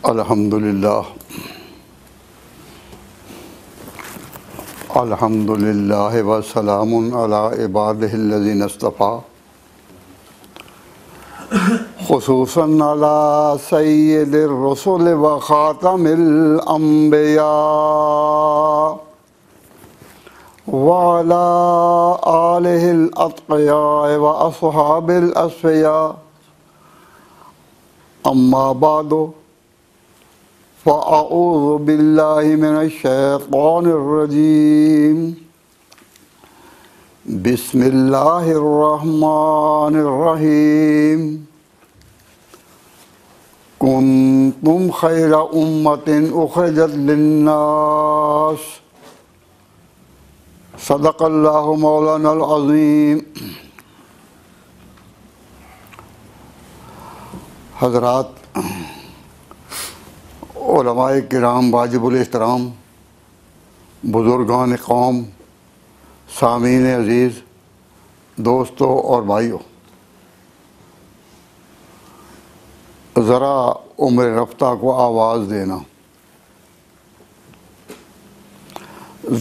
अल्हम्दुलिल्लाह अल्हम्दुलिल्लाह व सलामुन अला इबादिहिल्लज़ीना इस्तफ़ा खुसूसन अला सय्यिदिर रसूल व खातमिल अंबिया व अला आलिहिल अत्क़िया व अस्हाबिल अस्फ़िया अम्मा बादो फ़अऊज़ु बिल्लाहि मिनश्शैतानिर्रजीम बिस्मिल्लाहिर्रहमानिर्रहीम कुन्तुम खैरा उम्मतिन उख़रिजत लिन्नास सदक़ल्लाहु मौलानल अज़ीम। हज़रात, उलमाए किराम वाजिबुल एहतराम, बुज़ुर्गान कौम, सामीन अज़ीज़, दोस्तों और भाइयों, ज़रा उम्र रफ्ता को आवाज़ देना,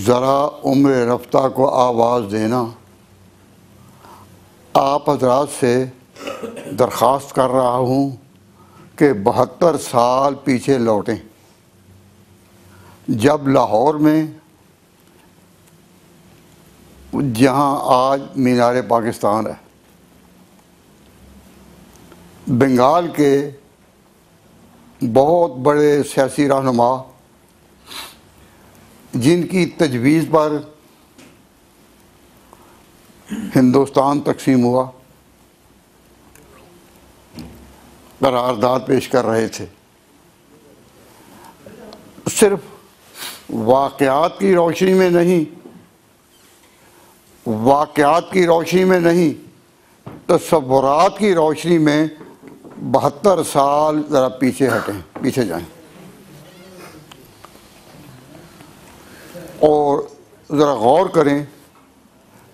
ज़रा उम्र रफ्ता को आवाज़ देना। आप हज़रात से दरख्वास्त कर रहा हूँ कि 72 साल पीछे लौटें, जब लाहौर में, जहाँ आज मीनार पाकिस्तान है, बंगाल के बहुत बड़े सियासी रहनुमा जिनकी तजवीज़ पर हिंदुस्तान तकसीम हुआ, करारदाद पेश कर रहे थे। सिर्फ वाक़यात की रोशनी में नहीं, वाक़यात की रोशनी में नहीं, तसव्वुरात की रोशनी में 72 साल ज़रा पीछे हटें, पीछे जाएं और ज़रा गौर करें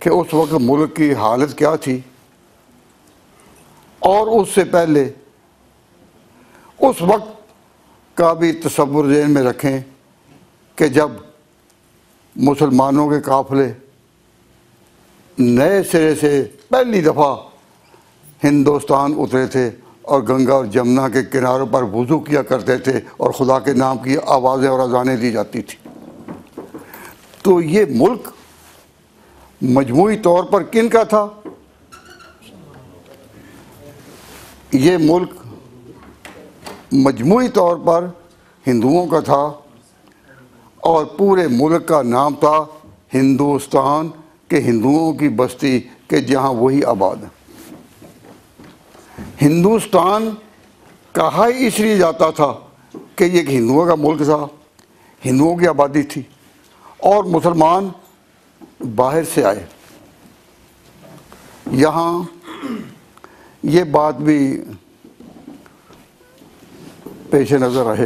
कि उस वक्त मुल्क की हालत क्या थी, और उससे पहले उस वक्त का भी तसव्वुर ज़हन में रखें कि जब मुसलमानों के काफ़िले नए सिरे से पहली दफ़ा हिंदुस्तान उतरे थे और गंगा और जमुना के किनारों पर वुज़ू किया करते थे और खुदा के नाम की आवाज़ें और अज़ानें दी जाती थी, तो ये मुल्क मजमूई तौर पर किन का था? ये मुल्क मजमूई तौर पर हिंदुओं का था और पूरे मुल्क का नाम था हिंदुस्तान, के हिंदुओं की बस्ती के जहाँ वही आबाद है। हिंदुस्तान कहा इसलिए जाता था कि ये एक हिंदुओं का मुल्क था, हिंदुओं की आबादी थी और मुसलमान बाहर से आए। यहाँ ये बात भी पेश नज़र रहे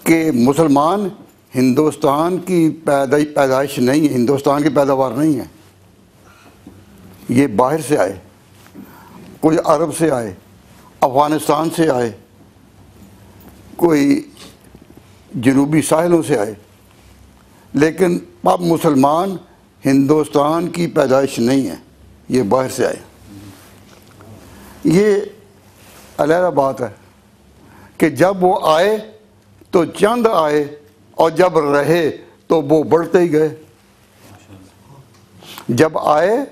कि मुसलमान हिंदुस्तान की पैदाइश नहीं है, हिंदुस्तान की पैदावार नहीं है, ये बाहर से आए, कोई अरब से आए, अफ़गानिस्तान से आए, कोई जनूबी साहिलों से आए, लेकिन अब मुसलमान हिंदुस्तान की पैदाइश नहीं है, ये बाहर से आए। ये अलग बात है कि जब वो आए तो चंद आए और जब रहे तो वो बढ़ते ही गए। जब आए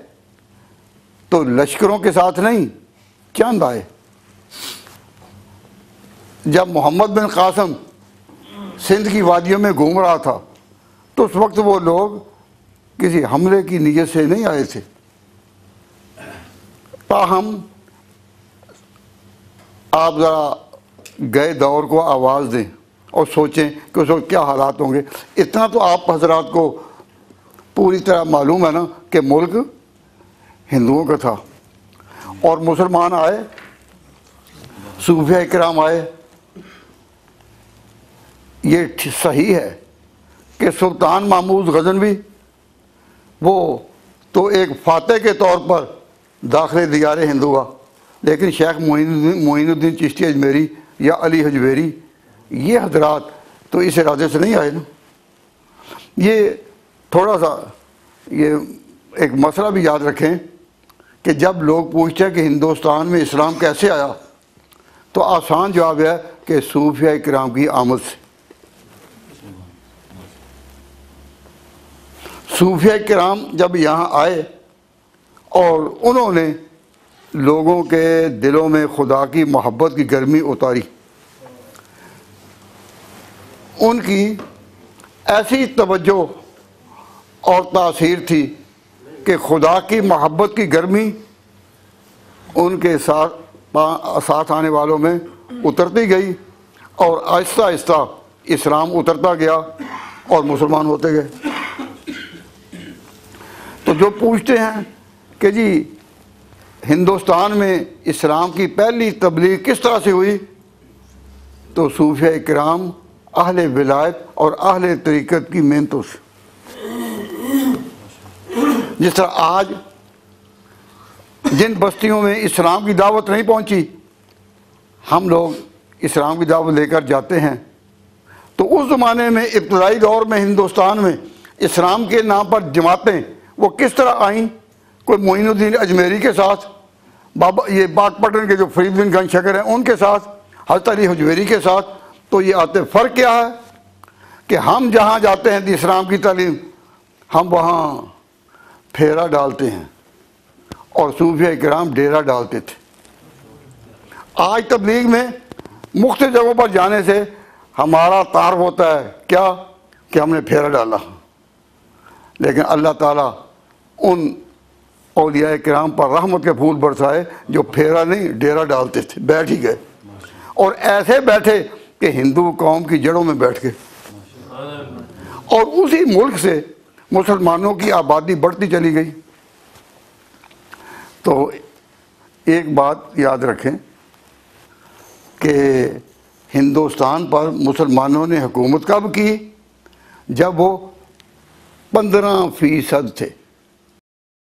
तो लश्करों के साथ नहीं, चंद आए। जब मोहम्मद बिन कासिम सिंध की वादियों में घूम रहा था तो उस वक्त वो लोग किसी हमले की नीयत से नहीं आए थे। ताहम आप ज़रा गए दौर को आवाज़ दें और सोचें कि उस वक्त क्या हालात होंगे। इतना तो आप हज़रात को पूरी तरह मालूम है ना कि मुल्क हिंदुओं का था और मुसलमान आए, सूफिया इकराम आए। ये सही है कि सुल्तान महमूद गज़नवी वो तो एक फातह के तौर पर दाखिल दियारे हिंदू हुआ, लेकिन शेख मोइनुद्दीन चिश्ती अजमेरी या अली हजवेरी, ये हजरात तो इस इरादे से नहीं आए ना। ये थोड़ा सा ये एक मसला भी याद रखें कि जब लोग पूछते हैं कि हिंदुस्तान में इस्लाम कैसे आया, तो आसान जवाब है कि सूफिया किराम की आमद से। सूफिया किराम जब यहाँ आए और उन्होंने लोगों के दिलों में खुदा की मोहब्बत की गर्मी उतारी, उनकी ऐसी तवज्जो और तासीर थी कि खुदा की मोहब्बत की गर्मी उनके साथ आने वालों में उतरती गई और आहिस्ता आहिस्ता इस्लाम उतरता गया और मुसलमान होते गए। तो जो पूछते हैं कि जी हिंदुस्तान में इस्लाम की पहली तबलीग किस तरह से हुई, तो सूफिया किराम, अहले विलायत और अहले तरीक़त की मेहनतों से। जिस तरह आज जिन बस्तियों में इस्लाम की दावत नहीं पहुंची, हम लोग इस्लाम की दावत लेकर जाते हैं, तो उस ज़माने में इब्तदाई दौर में हिंदुस्तान में इस्लाम के नाम पर जमातें वो किस तरह आईं। कोई मोइनुद्दीन अजमेरी के साथ, बाबा ये बागपटन के जो फरीद बिन गंज शकर हैं उनके साथ, हज़रत अली हजवेरी के साथ। तो ये आते फ़र्क क्या है कि हम जहाँ जाते हैं इस्लाम की तालीम, हम वहाँ फेरा डालते हैं और सूफिया किराम डेरा डालते थे। आज तबलीग में मुख्तलिफ जगहों पर जाने से हमारा तार होता है क्या कि हमने फेरा डाला, लेकिन अल्लाह ताला उन औलिया किराम पर रहमत के फूल बरसाए जो फेरा नहीं डेरा डालते थे, बैठ ही गए और ऐसे बैठे कि हिंदू कौम की जड़ों में बैठ गए और उसी मुल्क से मुसलमानों की आबादी बढ़ती चली गई। तो एक बात याद रखें कि हिंदुस्तान पर मुसलमानों ने हुकूमत कब की, जब वो 15% थे।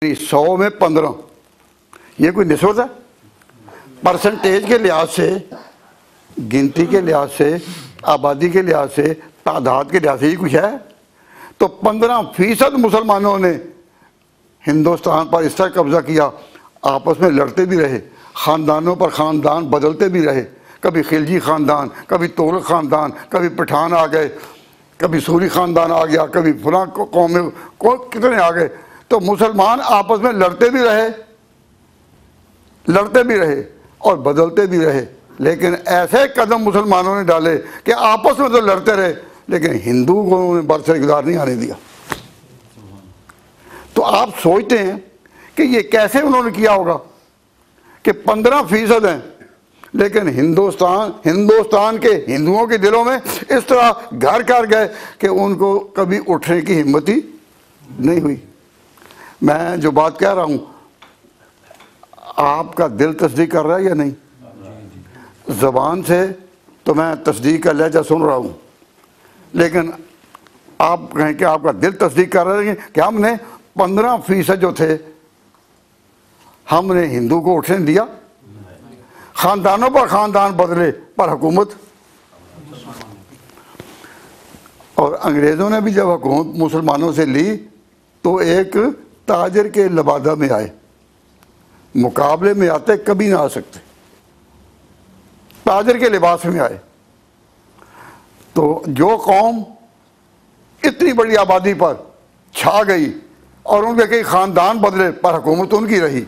100 में 15, ये कोई निस्बत है? परसेंटेज के लिहाज से, गिनती के लिहाज से, आबादी के लिहाज से, तादाद के लिहाज से ही कुछ है। तो 15% मुसलमानों ने हिंदुस्तान पर इस तरह कब्जा किया, आपस में लड़ते भी रहे, ख़ानदानों पर ख़ानदान बदलते भी रहे, कभी खिलजी ख़ानदान, कभी तोगलक ख़ानदान, कभी पठान आ गए, कभी सूरी ख़ानदान आ गया, कभी फलां कौम में कितने आ गए। तो मुसलमान आपस में लड़ते भी रहे और बदलते भी रहे, लेकिन ऐसे कदम मुसलमानों ने डाले कि आपस में तो लड़ते रहे लेकिन हिंदू को उन्होंने बरसरदार नहीं आने दिया। तो आप सोचते हैं कि ये कैसे उन्होंने किया होगा कि 15% हैं लेकिन हिंदुस्तान के हिंदुओं के दिलों में इस तरह घर कर गए कि उनको कभी उठने की हिम्मत ही नहीं हुई। मैं जो बात कह रहा हूँ आपका दिल तस्दीक कर रहा है या नहीं? ज़बान से तो मैं तस्दीक का लहजा सुन रहा हूँ, लेकिन आप कहें कि आपका दिल तस्दीक कर रहे हैं कि हमने 15% जो थे हमने हिंदू को उठने दिया? ख़ानदानों पर ख़ानदान बदले पर हुकूमत। और अंग्रेज़ों ने भी जब हुकूमत मुसलमानों से ली तो एक ताजर के लबादा में आए, मुकाबले में आते कभी ना आ सकते, ताजर के लिबास में आए। तो जो कौम इतनी बड़ी आबादी पर छा गई और उनके कई ख़ानदान बदले पर हुकूमत उनकी रही,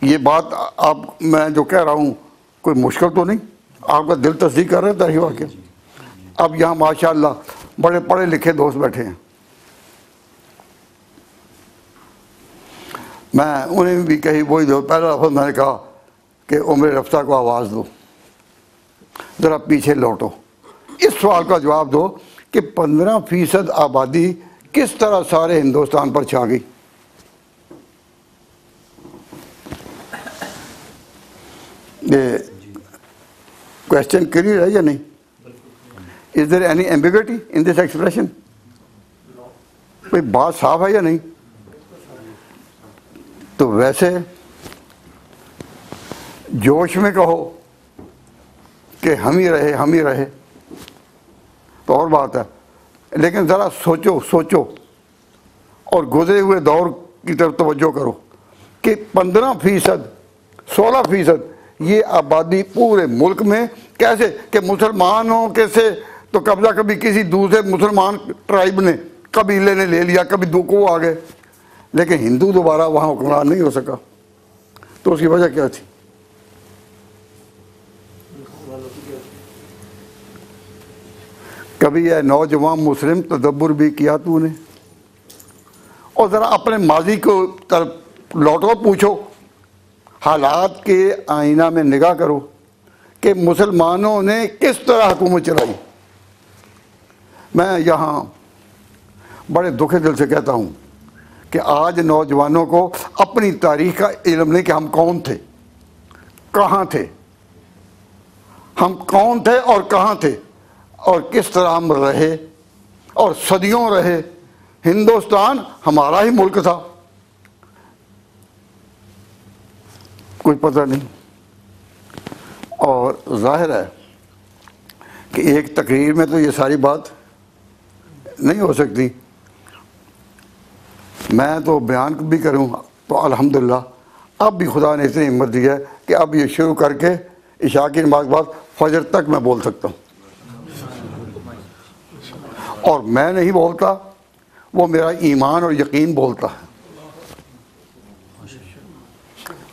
ये बात आप मैं जो कह रहा हूँ कोई मुश्किल तो नहीं? आपका दिल तस्दीक कर रहे हैं तारीख़ वाक़या। अब यहाँ माशाअल्लाह बड़े पढ़े लिखे दोस्त बैठे हैं, मैं उन्हें भी कही वही दो, पहला लफ्ज़ मैंने कहा कि उम्र रफ्ता को आवाज़ दो, ज़रा पीछे लौटो, इस सवाल का जवाब दो कि 15% आबादी किस तरह सारे हिंदुस्तान पर छा गई। ये क्वेश्चन क्लियर है या नहीं? Is there any ambiguity in this expression? कोई बात साफ है या नहीं? तो वैसे जोश में कहो कि हम ही रहे हम ही रहे तो और बात है, लेकिन ज़रा सोचो सोचो और गुजरे हुए दौर की तरफ तवज्जो करो कि 15%, 16% ये आबादी पूरे मुल्क में कैसे कि मुसलमानों कैसे तो कब्जा कभी किसी दूसरे मुसलमान ट्राइब ने, कबीले ने ले लिया, कभी को आ गए, लेकिन हिंदू दोबारा वहाँ हुक्मरान नहीं हो सका। तो उसकी वजह क्या थी? कभी यह नौजवान मुस्लिम तदब्बर भी किया तूने? और ज़रा अपने माजी को तरफ लौटो, पूछो, हालात के आईना में निगाह करो कि मुसलमानों ने किस तरह हुकूमत चलाई। मैं यहाँ बड़े दुखे दिल से कहता हूँ कि आज नौजवानों को अपनी तारीख का इल्म नहीं कि हम कौन थे, कहाँ थे, हम कौन थे और कहाँ थे और किस तरह हम रहे और सदियों रहे। हिंदुस्तान हमारा ही मुल्क था, कोई पता नहीं। और जाहिर है कि एक तकरीर में तो ये सारी बात नहीं हो सकती। मैं तो बयान भी करूँ तो अल्हम्दुलिल्लाह अब भी खुदा ने इतनी हिम्मत दी है कि अब ये शुरू करके इशा की नमाज के बाद फजर तक मैं बोल सकता हूँ। और मैं नहीं बोलता, वो मेरा ईमान और यकीन बोलता है।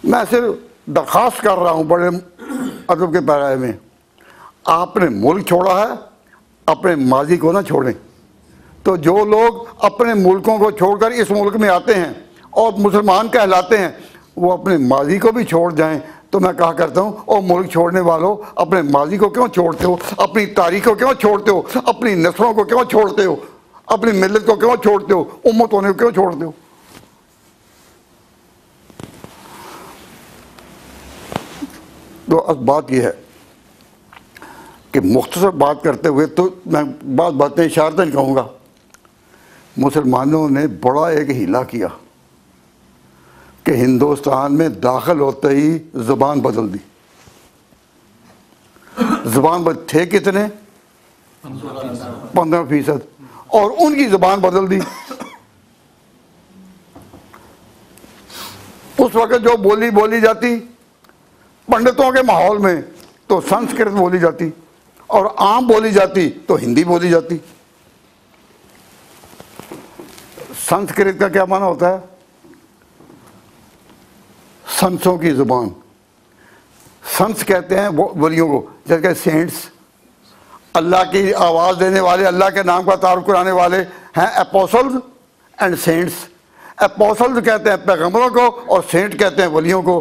मैं सिर्फ दरख्वास्त कर रहा हूँ बड़े अदब के पैराए में, आपने मुल्क छोड़ा है, अपने माजी को ना छोड़ें। तो जो लोग अपने मुल्कों को छोड़कर इस मुल्क में आते हैं और मुसलमान कहलाते हैं, वो अपने माजी को भी छोड़ जाएं। तो मैं कहा करता हूँ, और मुल्क छोड़ने वालों, अपने माजी को क्यों छोड़ते हो? अपनी तारीख को क्यों छोड़ते हो? अपनी नस्लों को क्यों छोड़ते हो? अपनी मिल्लत को क्यों छोड़ते हो? उम्मत होने को क्यों छोड़ते हो? तो अब बात यह है कि मुख्तसर बात करते हुए तो मैं बातें इशारतन कहूँगा। मुसलमानों ने बड़ा एक हीला किया कि हिंदुस्तान में दाखिल होते ही ज़बान बदल दी। ज़बान थे कितने? 15%, और उनकी ज़बान बदल दी। उस वक़्त जो बोली बोली जाती पंडितों के माहौल में तो संस्कृत बोली जाती, और आम बोली जाती तो हिंदी बोली जाती। संस्कृत का क्या माना होता है? संतों की ज़ुबान। संत कहते हैं वो वलियों को, जैसे सेंट्स, अल्लाह की आवाज़ देने वाले, अल्लाह के नाम का तारुफ कराने वाले हैं एपोसल्स एंड सेंट्स। एपोसल्स कहते हैं पैगंबरों को और सेंट कहते हैं वलियों को।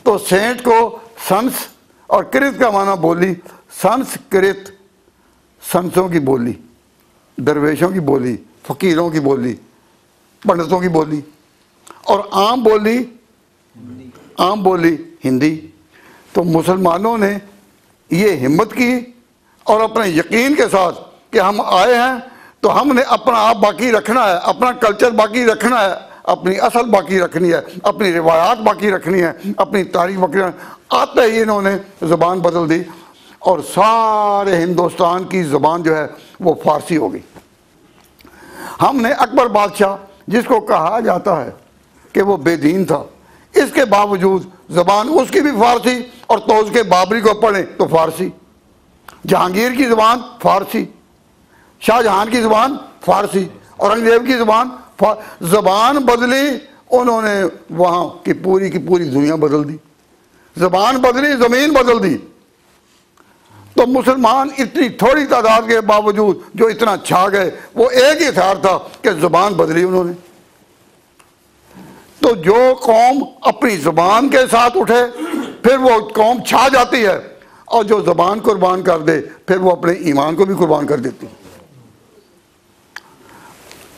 तो सेंट को संस और कृत का माना बोली। संस्कृत संतों की बोली, दरवेशों की बोली, फ़कीरों की बोली, पंडितों की बोली, और आम बोली हिंदी। तो मुसलमानों ने ये हिम्मत की और अपने यकीन के साथ कि हम आए हैं तो हमने अपना आप बाकी रखना है, अपना कल्चर बाकी रखना है, अपनी असल बाकी रखनी है, अपनी रिवायात बाकी रखनी है, अपनी तारीख बाकी रखनी है। आते ही इन्होंने ज़बान बदल दी और सारे हिंदुस्तान की ज़बान जो है वो फ़ारसी हो गई। हमने अकबर बादशाह, जिसको कहा जाता है कि वो बेदीन था, इसके बावजूद ज़बान उसकी भी फ़ारसी, और तो उसके बाबरी को पढ़ें तो फ़ारसी, जहांगीर की ज़बान फ़ारसी, शाहजहां की ज़बान फ़ारसी, औरंगज़ेब की ज़बान बदली। उन्होंने वहाँ की पूरी दुनिया बदल दी। ज़बान बदली, ज़मीन बदल दी। तो मुसलमान इतनी थोड़ी तादाद के बावजूद जो इतना छा गए, वो एक ही हथियार था कि ज़बान बदली उन्होंने। तो जो कौम अपनी ज़बान के साथ उठे फिर वो कौम छा जाती है, और जो ज़बान कुर्बान कर दे फिर वो अपने ईमान को भी कुर्बान कर देती।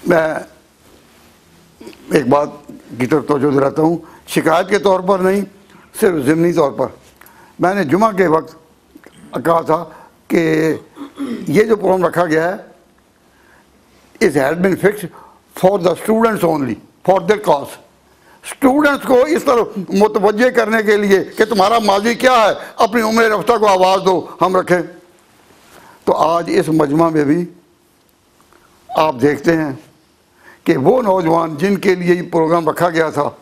मैं एक बात की तरफ तवज्जो दिलाता हूँ, शिकायत के तौर पर नहीं, सिर्फ ज़िमनी तौर पर। मैंने जुमा के वक्त कहा था कि ये जो प्रोग्राम रखा गया है, is had been fixed for the students only, for their cause. Students को इस तरफ मुतवज्जे करने के लिए कि तुम्हारा माजी क्या है, अपनी उम्र रफ्ता को आवाज़ दो, हम रखें। तो आज इस मजमा में भी आप देखते हैं कि वो नौजवान जिनके लिए ये प्रोग्राम रखा गया था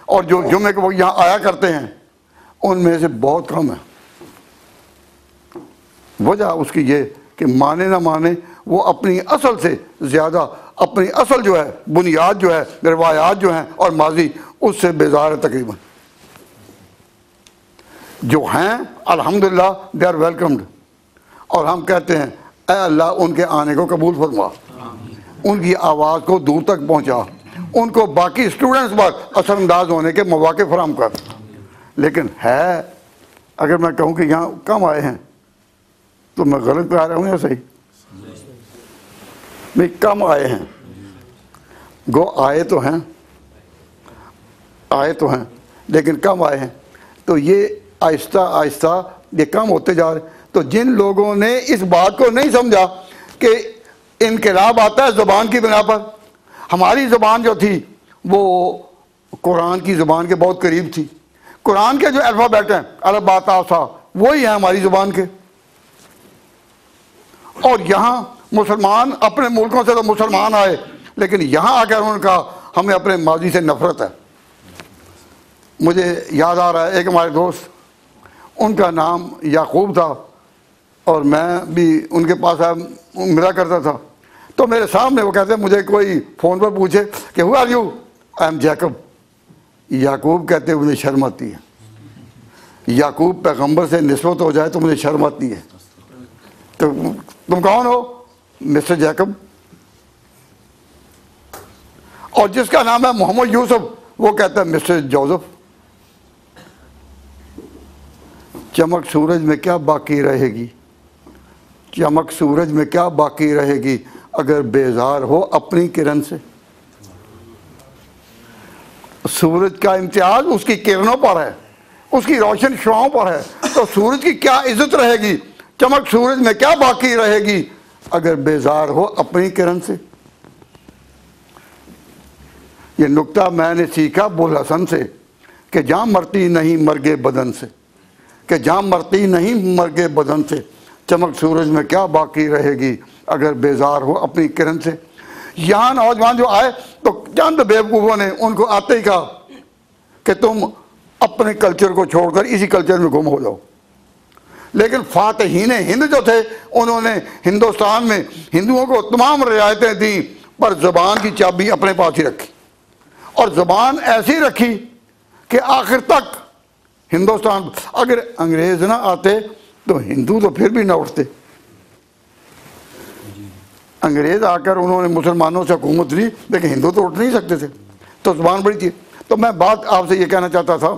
और जो जुम्मे को वो यहाँ आया करते हैं, उनमें से बहुत कम है। वजह उसकी ये कि माने ना माने, वो अपनी असल से ज़्यादा अपनी असल जो है बुनियाद जो है, रिवायात जो हैं और माजी, उससे बेजार है तकरीबन। जो हैं अल्हम्दुलिल्लाह दे आर वेलकम्ड, और हम कहते हैं ऐ अल्लाह उनके आने को कबूल फरमा, उनकी आवाज़ को दूर तक पहुँचा, उनको बाकी स्टूडेंट्स पर असरअंदाज होने के मौके फराम कर। लेकिन है, अगर मैं कहूँ कि यहाँ कम आए हैं तो मैं गलत कह रहा हूँ या सही? नहीं, कम आए हैं। गो आए तो हैं, आए तो हैं, लेकिन कम आए हैं। तो ये आहिस्ता आहिस्ता ये कम होते जा रहे। तो जिन लोगों ने इस बात को नहीं समझा कि इनकलाब आता है ज़बान की बिना पर, हमारी ज़बान जो थी वो कुरान की ज़बान के बहुत करीब थी। कुरान के जो अल्फ़ाबेट हैं अलफ बा ता सा, वही हैं हमारी ज़बान के। और यहाँ मुसलमान अपने मुल्कों से तो मुसलमान आए, लेकिन यहाँ आकर उन्होंने कहा हमें अपने माजी से नफ़रत है। मुझे याद आ रहा है, एक हमारे दोस्त, उनका नाम याकूब था और मैं भी उनके पास मिला करता था। तो मेरे सामने वो कहते हैं, मुझे कोई फ़ोन पर पूछे कि who are you, I am Jacob. Yakub कहते हुए मुझे शर्म आती है। याकूब पैगंबर से निस्बत हो जाए तो मुझे शर्म आती है। तो तुम कौन हो? Mister Jacob. और जिसका नाम है मोहम्मद यूसुफ, वो कहता है मिस्टर जोसेफ। चमक सूरज में क्या बाकी रहेगी, चमक सूरज में क्या बाकी रहेगी अगर बेजार हो अपनी किरण से। सूरज का इम्तियाज उसकी किरणों पर है, उसकी रोशन शुआओं पर है। तो सूरज की क्या इज्जत रहेगी, चमक सूरज में क्या बाकी रहेगी अगर बेजार हो अपनी किरण से। ये नुक्ता मैंने सीखा बुल हसन से कि जहाँ मरती नहीं मरगे बदन से, कि जहाँ मरती नहीं मरगे बदन से, चमक सूरज में क्या बाकी रहेगी अगर बेजार हो अपनी किरण से। यहाँ नौजवान जो आए तो चंद बेवकूफ़ों ने उनको आते ही कहा कि तुम अपने कल्चर को छोड़कर इसी कल्चर में गुम हो जाओ। लेकिन फातहीन हिंद जो थे, उन्होंने हिंदुस्तान में हिंदुओं को तमाम रियायतें दी, पर ज़बान की चाबी अपने पास ही रखी। और ज़बान ऐसी रखी कि आखिर तक हिंदुस्तान, अगर अंग्रेज़ ना आते तो हिंदू तो फिर भी ना उठते। अंग्रेज़ आकर उन्होंने मुसलमानों से हुकूमत ली, लेकिन हिंदू तो उठ नहीं सकते थे। तो ज़बान बड़ी थी। तो मैं बात आपसे ये कहना चाहता था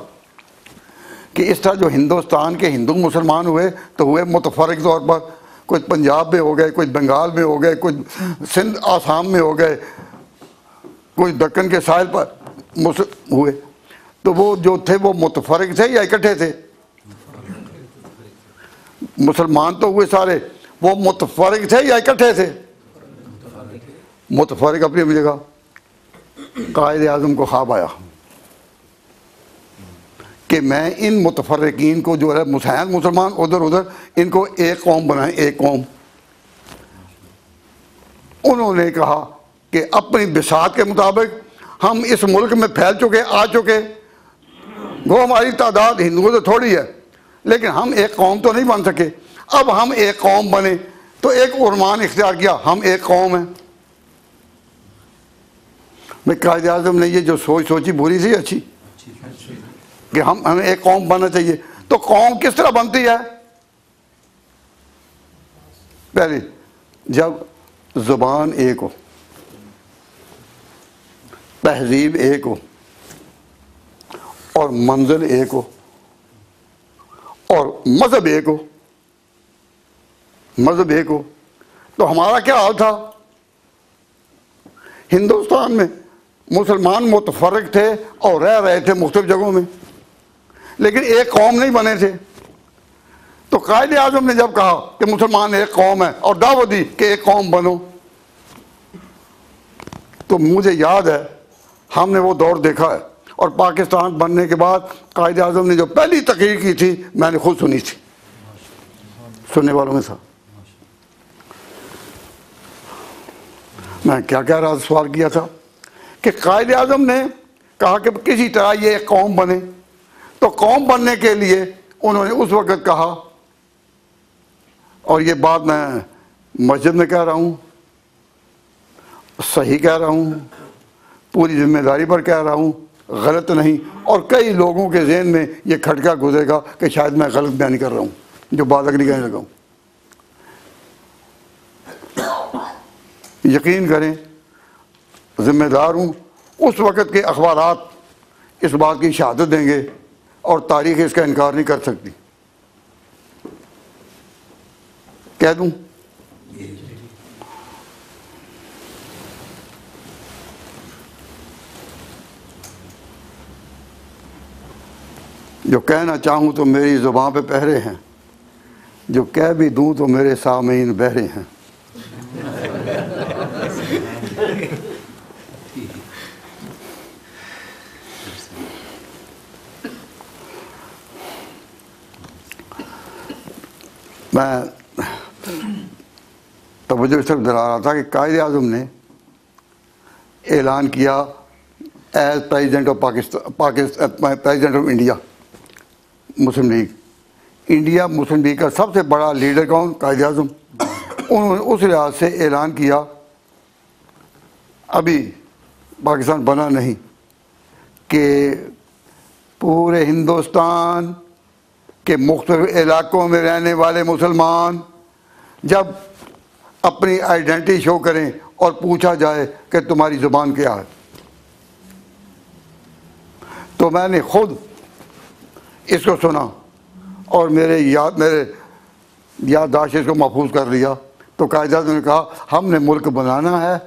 कि इस तरह जो हिंदुस्तान के हिंदू मुसलमान हुए तो हुए मुतफर्रिक तौर पर। कोई पंजाब में हो गए, कोई बंगाल में हो गए, कोई सिंध आसाम में हो गए, कोई दक्कन के साहिल पर हुए। तो वो जो थे वो मुतफर्रिक थे या इकट्ठे थे? मुसलमान तो हुए सारे, वो मुतफर्रिक थे या इकट्ठे थे? मुतफर्रिक अपनी अपनी जगह। कायद आज़म को ख्वाब आया कि मैं इन मुतफर्रिकीन को जो है मुसलमान उधर उधर, इनको एक कौम बनाएं, एक कौम। उन्होंने कहा कि अपनी बिसात के मुताबिक हम इस मुल्क में फैल चुके, आ चुके, वो हमारी तादाद हिंदुओं से थोड़ी है, लेकिन हम एक कौम तो नहीं बन सके। अब हम एक कौम बने तो एक उर्मान इख्तियार किया, हम एक कौम हैं। मैं कायद आज़म ने ये जो सोची बुरी थी अच्छी, कि हमें एक कौम बनना चाहिए। तो कौम किस तरह बनती है? पहले जब ज़ुबान एक हो, तहजीब एक हो, और मंजिल एक हो, और मज़हब एक हो, मज़हब एक हो। तो हमारा क्या हाल था? हिंदुस्तान में मुसलमान मुतफर्रिक थे और रह रहे थे मुख्तलिफ जगहों में, लेकिन एक कौम नहीं बने थे। तो कायद आज़म ने जब कहा कि मुसलमान एक कौम है और दावत दी कि एक कौम बनो, तो मुझे याद है हमने वो दौर देखा है और पाकिस्तान बनने के बाद कायद आज़म ने जो पहली तकरीर की थी मैंने खुद सुनी थी, सुनने वालों में था। मैं क्या कह रहा सवाल किया था कि कायद आज़म ने कहा कि किसी तरह ये एक कौम बने, तो कौम बनने के लिए उन्होंने उस वक़्त कहा, और ये बात मैं मस्जिद में कह रहा हूँ, सही कह रहा हूँ, पूरी जिम्मेदारी पर कह रहा हूँ, गलत नहीं, और कई लोगों के जहन में ये खटका गुजरेगा कि शायद मैं गलत बयान कर रहा हूँ जो बात अगली कहने लगा हूँ। यकीन करें, जिम्मेदार हूँ, उस वक़्त के अखबारात इस बात की शहादत देंगे और तारीख़ इसका इनकार नहीं कर सकती। कह दूँ? जो कहना चाहूँ तो मेरी ज़ुबान पे पहरे हैं, जो कह भी दूँ तो मेरे सामीन बहरे हैं। मैं तवज्जो इस तरफ दिला रहा था कि कायद आज़म ने ऐलान किया as president of Pakistan, president of India Muslim League, India Muslim League का सबसे बड़ा लीडर कौन? कायद आज़म। उन्होंने उस लिहाज से ऐलान किया, अभी पाकिस्तान बना नहीं, कि पूरे हिंदुस्तान के मुख्तलिफ इलाकों में रहने वाले मुसलमान जब अपनी आइडेंटिटी शो करें और पूछा जाए कि तुम्हारी ज़ुबान क्या है, तो मैंने खुद इसको सुना और मेरे याददाश्त इसको महफूज कर लिया। तो कायद आज़म ने कहा हमने मुल्क बनाना है,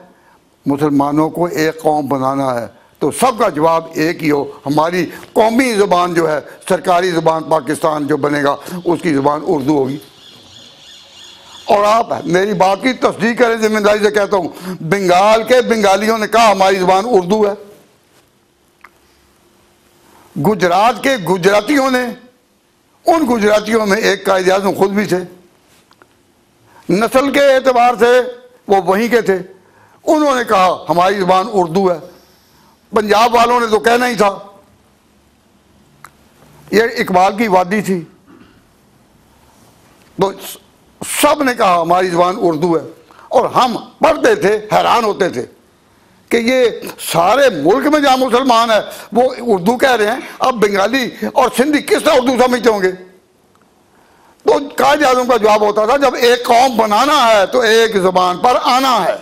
मुसलमानों को एक कौम बनाना है, तो सबका जवाब एक ही हो, हमारी कौमी ज़ुबान जो है, सरकारी ज़ुबान पाकिस्तान जो बनेगा उसकी ज़ुबान उर्दू होगी। और आप मेरी बात की तस्दीक करें, जिम्मेदारी से कहता हूँ, बंगाल के बंगालियों ने कहा हमारी ज़ुबान उर्दू है, गुजरात के गुजरातियों ने, उन गुजरातियों में एक कायद आज़म खुद भी थे, नस्ल के एतबार से वो वहीं के थे, उन्होंने कहा हमारी ज़ुबान उर्दू है। पंजाब वालों ने तो कहना ही था, ये इकबाल की वादी थी, तो सब ने कहा हमारी ज़ुबान उर्दू है। और हम पढ़ते थे, हैरान होते थे कि ये सारे मुल्क में जहाँ मुसलमान है वो उर्दू कह रहे हैं, अब बंगाली और सिंधी किस तरह उर्दू समझते होंगे। तो कायद आज़म का जवाब होता था जब एक कौम बनाना है तो एक ज़बान पर आना है।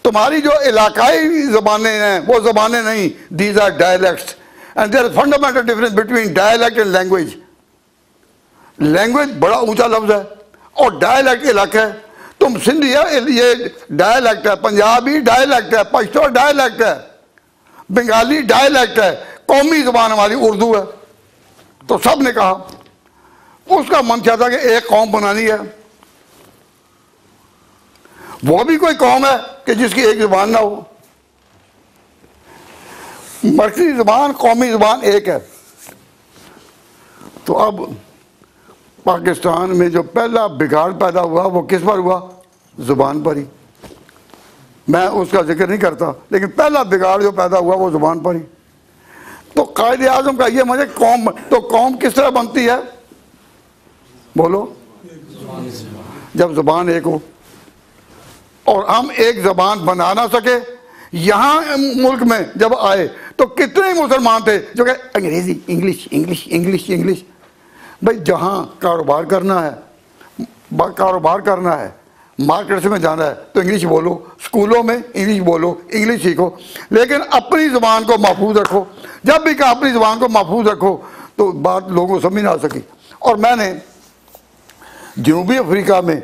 तुम्हारी जो इलाकाई ज़बानें हैं वो ज़बानें नहीं, these are dialects and there is fundamental difference between dialect and language. Language बड़ा ऊंचा लफ्ज़ है और डायलैक्ट इलाका है। तुम सिंधी है, ये डायलैक्ट है, पंजाबी डायलैक्ट है, पश्तो डायलैक्ट है, बंगाली डायलैक्ट है, कौमी ज़बान हमारी उर्दू है। तो सब ने कहा, उसका मन चाहता कि एक कौम बनानी है, वो भी कोई कौम है कि जिसकी एक ज़बान ना हो। मरकज़ी ज़बान कौमी ज़बान एक है। तो अब पाकिस्तान में जो पहला बिगाड़ पैदा हुआ वो किस पर हुआ? ज़ुबान पर ही। मैं उसका जिक्र नहीं करता, लेकिन पहला बिगाड़ जो पैदा हुआ वो ज़ुबान पर ही। तो कायद आज़म का ये मुझे कौम, तो कौम किस तरह बनती है बोलो? जब ज़ुबान एक हो। और हम एक ज़बान बना ना सके, यहाँ मुल्क में जब आए तो कितने मुसलमान थे जो कहे अंग्रेज़ी, इंग्लिश इंग्लिश इंग्लिश इंग्लिश। भाई जहाँ कारोबार करना है, मार्केट में जाना है तो इंग्लिश बोलो, स्कूलों में इंग्लिश बोलो, इंग्लिश सीखो, लेकिन अपनी ज़ुबान को महफूज रखो। जब भी कहा अपनी ज़ुबान को महफूज रखो तो बात लोगों को समझ ना सकी। और मैंने जनूबी अफ्रीका में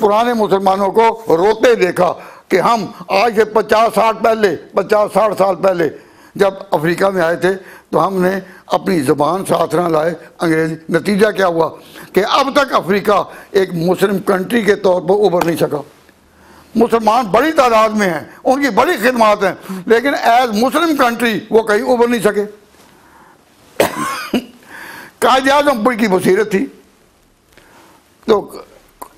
पुराने मुसलमानों को रोते देखा कि हम आज से 50-60 साल पहले जब अफ्रीका में आए थे तो हमने अपनी ज़बान साथ ना लाए अंग्रेज़ी। नतीजा क्या हुआ कि अब तक अफ्रीका एक मुस्लिम कंट्री के तौर पर उभर नहीं सका। मुसलमान बड़ी तादाद में हैं, उनकी बड़ी खिदमत हैं, लेकिन एज मुस्लिम कंट्री वो कहीं उभर नहीं सके। कायदे आज़म की बसीरत थी। तो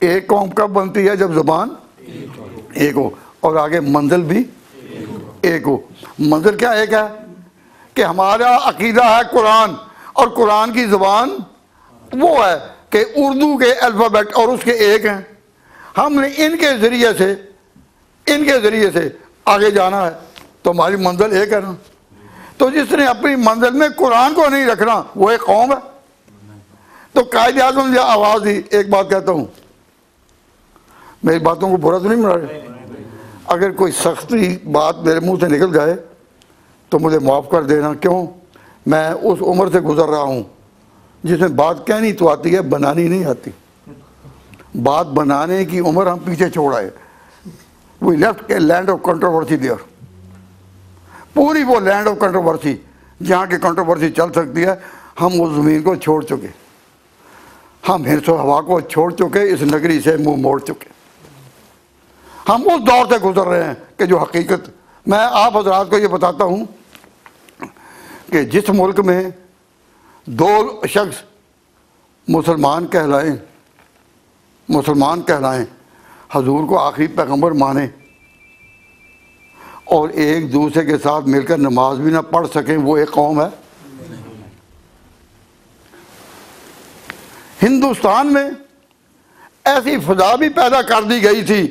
एक कौम कब बनती है? जब ज़बान एक हो और आगे मंजिल भी एक हो। मंजिल क्या एक है कि हमारा अकीदा है कुरान, और कुरान की ज़बान वो है कि उर्दू के अल्फ़ाबेट और उसके एक हैं। हमने इनके ज़रिए से आगे जाना है, तो हमारी मंजिल एक है ना। तो जिसने अपनी मंजिल में कुरान को नहीं रखना वो एक कौम है। तो कायदे आज़म ने आवाज़ दी। एक बात कहता हूँ, मेरी बातों को बुरा तो नहीं बना रहे, अगर कोई सख्ती बात मेरे मुंह से निकल जाए तो मुझे माफ़ कर देना। क्यों? मैं उस उम्र से गुज़र रहा हूँ जिसमें बात कहनी तो आती है, बनानी नहीं आती। बात बनाने की उम्र हम पीछे छोड़ आए। We left a land of controversy there. पूरी वो लैंड ऑफ कंट्रोवर्सी जहाँ की कंट्रोवर्सी चल सकती है, हम उस ज़मीन को छोड़ चुके। हम हिर्स व हवा को छोड़ चुके, इस नगरी से मुंह मोड़ चुके। हम उस दौर से गुजर रहे हैं कि जो हकीकत, मैं आप हजरात को ये बताता हूँ कि जिस मुल्क में दो शख्स मुसलमान कहलाएं, हजूर को आखिरी पैगंबर माने और एक दूसरे के साथ मिलकर नमाज भी ना पढ़ सकें, वो एक कौम है। हिंदुस्तान में ऐसी फजा भी पैदा कर दी गई थी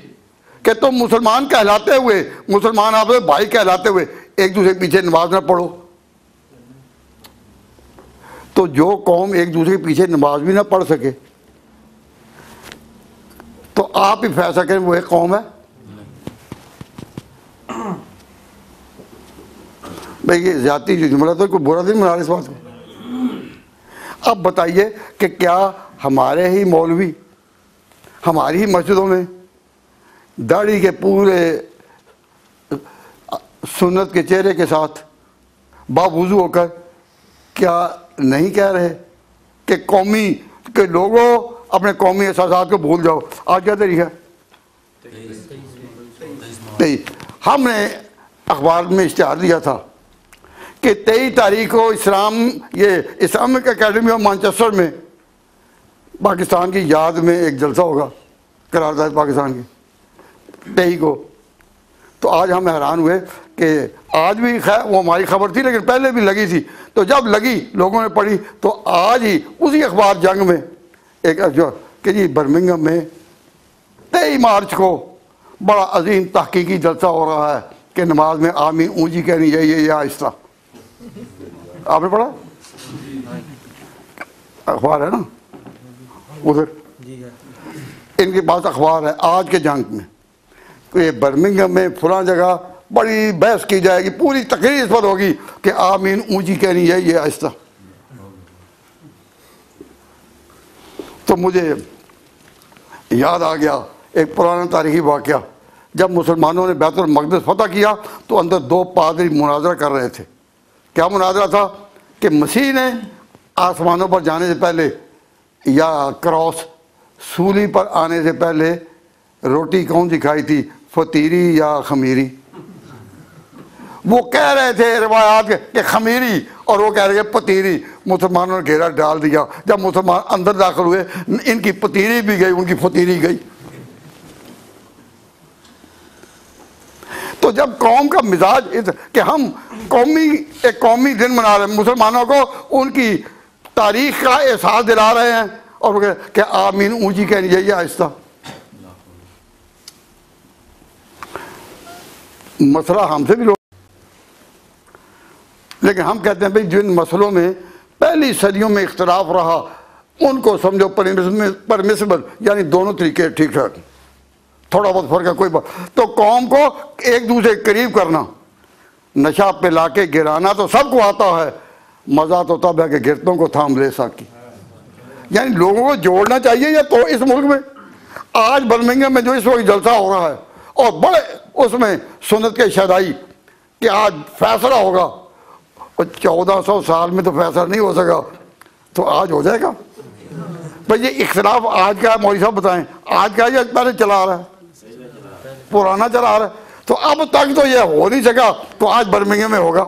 कि तुम मुसलमान कहलाते हुए, मुसलमान आप भाई कहलाते हुए एक दूसरे के पीछे नमाज ना पढ़ो। तो जो कौम एक दूसरे के पीछे नमाज भी ना पढ़ सके, तो आप ही फैसला करें वो एक कौम है। भाई ये ज्यादा जो जुमला तो कोई बुरा नहीं मना रहे इस बात को। अब बताइए कि क्या हमारे ही मौलवी हमारी ही मस्जिदों में दाढ़ी के पूरे सुन्नत के चेहरे के साथ बावुज़ू होकर क्या नहीं कह रहे कि कौमी के लोगों अपने कौमी एहसासात को भूल जाओ? आज क्या तारीख है? 23। हमने अखबार में इश्तिहार दिया था कि 23 तारीख को इस्लामिक एकेडमी ऑफ मैनचेस्टर में पाकिस्तान की याद में एक जलसा होगा, करारदाद पाकिस्तान की 23 को। तो आज हम हैरान हुए कि आज भी वो हमारी खबर थी लेकिन पहले भी लगी थी। तो जब लगी लोगों ने पढ़ी तो आज ही उसी अखबार जंग में एक जो कि जी बर्मिंघम में 23 मार्च को बड़ा अजीम तहकीकी जलसा हो रहा है कि नमाज में आमीन ऊंची कहनी चाहिए या आहिस्ता। आपने पढ़ा? अखबार है ना उधर, इनके पास अखबार है। आज के जंग में ये बर्मिंघम में फलां जगह बड़ी बहस की जाएगी, पूरी तकरीर इस पर होगी कि आमीन ऊंची कहनी है ये आहिस्ता। तो मुझे याद आ गया एक पुराना तारीखी वाक़या। जब मुसलमानों ने बैतुल मक़दिस फतह किया तो अंदर दो पादरी मुनाजरा कर रहे थे। क्या मुनाजरा था? कि मसीह ने आसमानों पर जाने से पहले या क्रॉस सूली पर आने से पहले रोटी कौन सी खाई थी, फतीरी या खमीरी? वो कह रहे थे रिवायात के खमीरी और वो कह रहे थे पतीरी। मुसलमानों ने घेरा डाल दिया। जब मुसलमान अंदर दाखिल हुए इनकी पतीरी भी गई, उनकी फतीरी गई। तो जब कौम का मिजाज कि हम एक कौमी दिन मना रहे हैं, मुसलमानों को उनकी तारीख का एहसास दिला रहे हैं और कि आमीन ऊंची कहनी चाहिए आहिस्ता। मसला हमसे भी लोग, लेकिन हम कहते हैं भाई जिन मसलों में पहली सदियों में इख्तलाफ रहा उनको समझो परमिसिबल, यानी दोनों तरीके ठीक ठाक, थोड़ा बहुत फर्क है कोई बात। तो कौम को एक दूसरे के करीब करना, नशा पे लाके गिराना तो सबको आता है, मज़ा तो तब है कि गिरतों को थाम ले सकी। यानी लोगों को जोड़ना चाहिए। या तो इस मुल्क में आज बर्मिंघम में जो इस वक्त जलसा हो रहा है और बड़े उसमें सुन्नत के शदाई कि आज फैसला होगा, और 1400 साल में तो फैसला नहीं हो सका, तो आज हो जाएगा। भाई ये इख्तलाफ आज का है, मौलवी साहब बताएं आज का है या पहले चला आ रहा है? पुराना चला रहा है। तो अब तक तो ये हो नहीं सका, तो आज बर्मिंघम में होगा।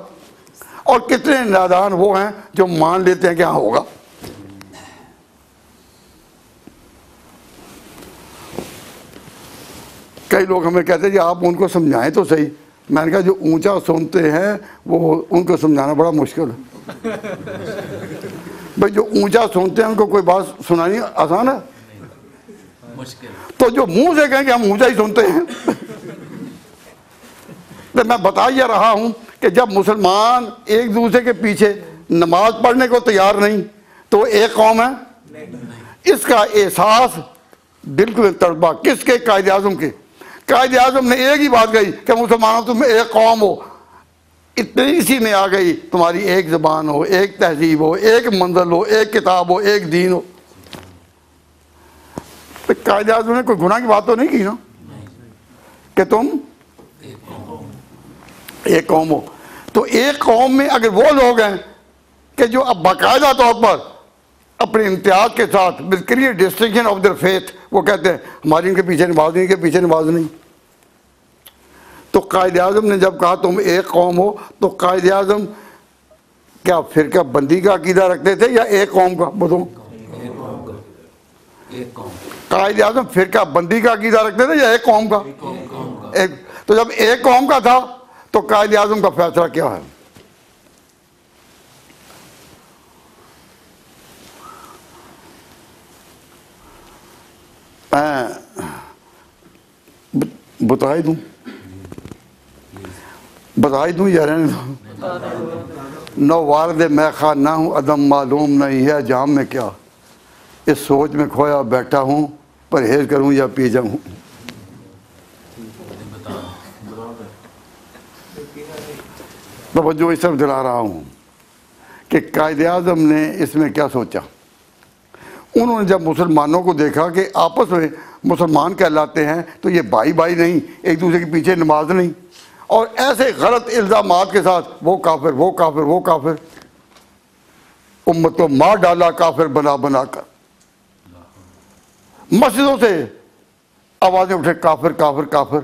और कितने नादान वो हैं जो मान लेते हैं कि हाँ होगा। कई लोग हमें कहते हैं कि आप उनको समझाएं तो सही। मैंने कहा जो ऊंचा सुनते हैं वो उनको समझाना बड़ा मुश्किल है। भाई जो ऊंचा सुनते हैं उनको कोई बात सुनानी आसान है? मुश्किल। तो जो मुंह से कहें कि हम ऊंचा ही सुनते हैं। तो मैं बता ये रहा हूं कि जब मुसलमान एक दूसरे के पीछे नमाज पढ़ने को तैयार नहीं तो एक कौम है। इसका एहसास बिल्कुल तड़पा किसके? कायदे आज़म के। कायदे आज़म ने एक ही बात कही कि मुसलमानों तुम एक कौम हो, इतनी इसी में आ गई, तुम्हारी एक ज़बान हो, एक तहजीब हो, एक मंजिल हो, एक किताब हो, एक दीन हो। तो कायदे आज़म ने कोई गुनाह की बात तो नहीं की ना कि तुम एक कौम हो। तो एक कौम में अगर वो लोग हैं कि जो अब बाकायदा तौर पर अपने इम्तियाज के साथ with clear distinction of their faith वो कहते हैं हमारी इनके पीछे नमाज नहीं, इनके पीछे नमाज नहीं। तो कायदे आज़म ने जब कहा तुम एक कौम हो तो कायदे आज़म क्या फिरका बंदी का अकीदा रखते थे या एक कौम का? बताओ। कायदे आज़म फिरका बंदी का अकीदा रखते थे या एक कौम का? एक। तो जब एक कौम का था तो कायदे आज़म का फैसला क्या है? बता ही दूँ या रहने दो? न वारद मैं खा ना हूँ अदम मालूम नहीं है जाम में क्या, इस सोच में खोया बैठा हूँ परहेज करूँ या पी जाऊँ। तवज्जो इस तरफ दिला रहा हूँ कि कायदे आज़म ने इसमें क्या सोचा। उन्होंने जब मुसलमानों को देखा कि आपस में मुसलमान कहलाते हैं तो ये भाई भाई नहीं, एक दूसरे के पीछे नमाज नहीं, और ऐसे गलत इल्ज़ामात के साथ वो काफिर वो काफिर वो काफिर, उम्मत को मार डाला काफिर बना बना कर। मस्जिदों से आवाज़ें उठे काफिर काफिर काफिर।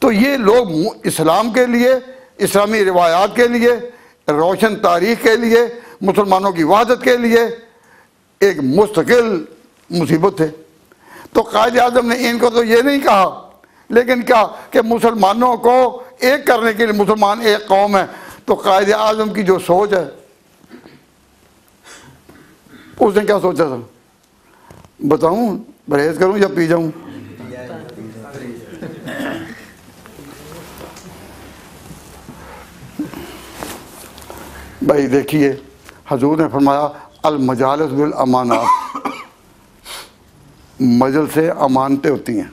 तो ये लोग इस्लाम के लिए, इस्लामी रिवायात के लिए, रोशन तारीख के लिए, मुसलमानों की वहदत के लिए एक मुस्तकिल मुसीबत थे। तो कायदे आज़म ने इनको तो ये नहीं कहा, लेकिन क्या कि मुसलमानों को एक करने के लिए, मुसलमान एक कौम है। तो कायदे आज़म की जो सोच है उसने क्या सोचा था? बताऊं? परहेज करूं या पी जाऊं? भाई देखिए हजूर ने फरमाया अल मजालिस बिल अमानात, मजल से अमानतें होती हैं।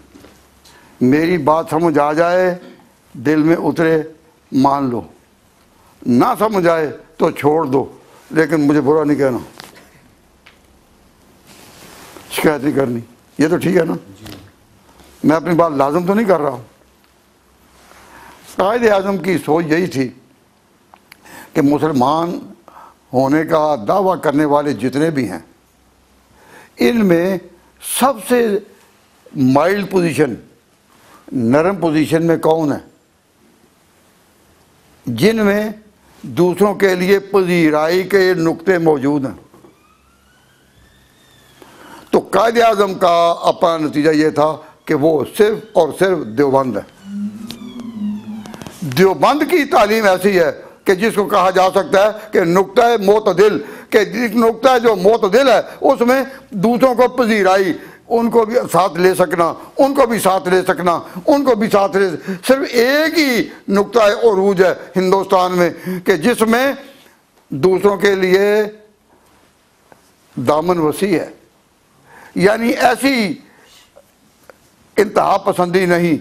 मेरी बात समझ आ जाए, दिल में उतरे, मान लो, ना समझ आए तो छोड़ दो, लेकिन मुझे बुरा नहीं कहना, शिकायत नहीं करनी। ये तो ठीक है ना? मैं अपनी बात लाजम तो नहीं कर रहा हूँ। कायदे आज़म की सोच यही थी कि मुसलमान होने का दावा करने वाले जितने भी हैं इनमें सबसे माइल्ड पोजीशन, नरम पोजीशन में कौन है? जिनमें दूसरों के लिए पजीराई के नुक्ते मौजूद हैं। तो कायदे आज़म का अपना नतीजा ये था कि वो सिर्फ और सिर्फ देवबंद है। देवबंद की तालीम ऐसी है कि जिसको कहा जा सकता है कि नुक्ता मोतदिल, कि जिस नुक्ता जो मोतदिल है उसमें दूसरों को पजीराई, उनको भी साथ ले सकना, उनको भी साथ ले सकना, उनको भी साथ ले, सिर्फ एक ही नुक्ता उरूज है हिंदुस्तान में कि जिसमें दूसरों के लिए दामन वसी है। यानी ऐसी इंतहा पसंदी नहीं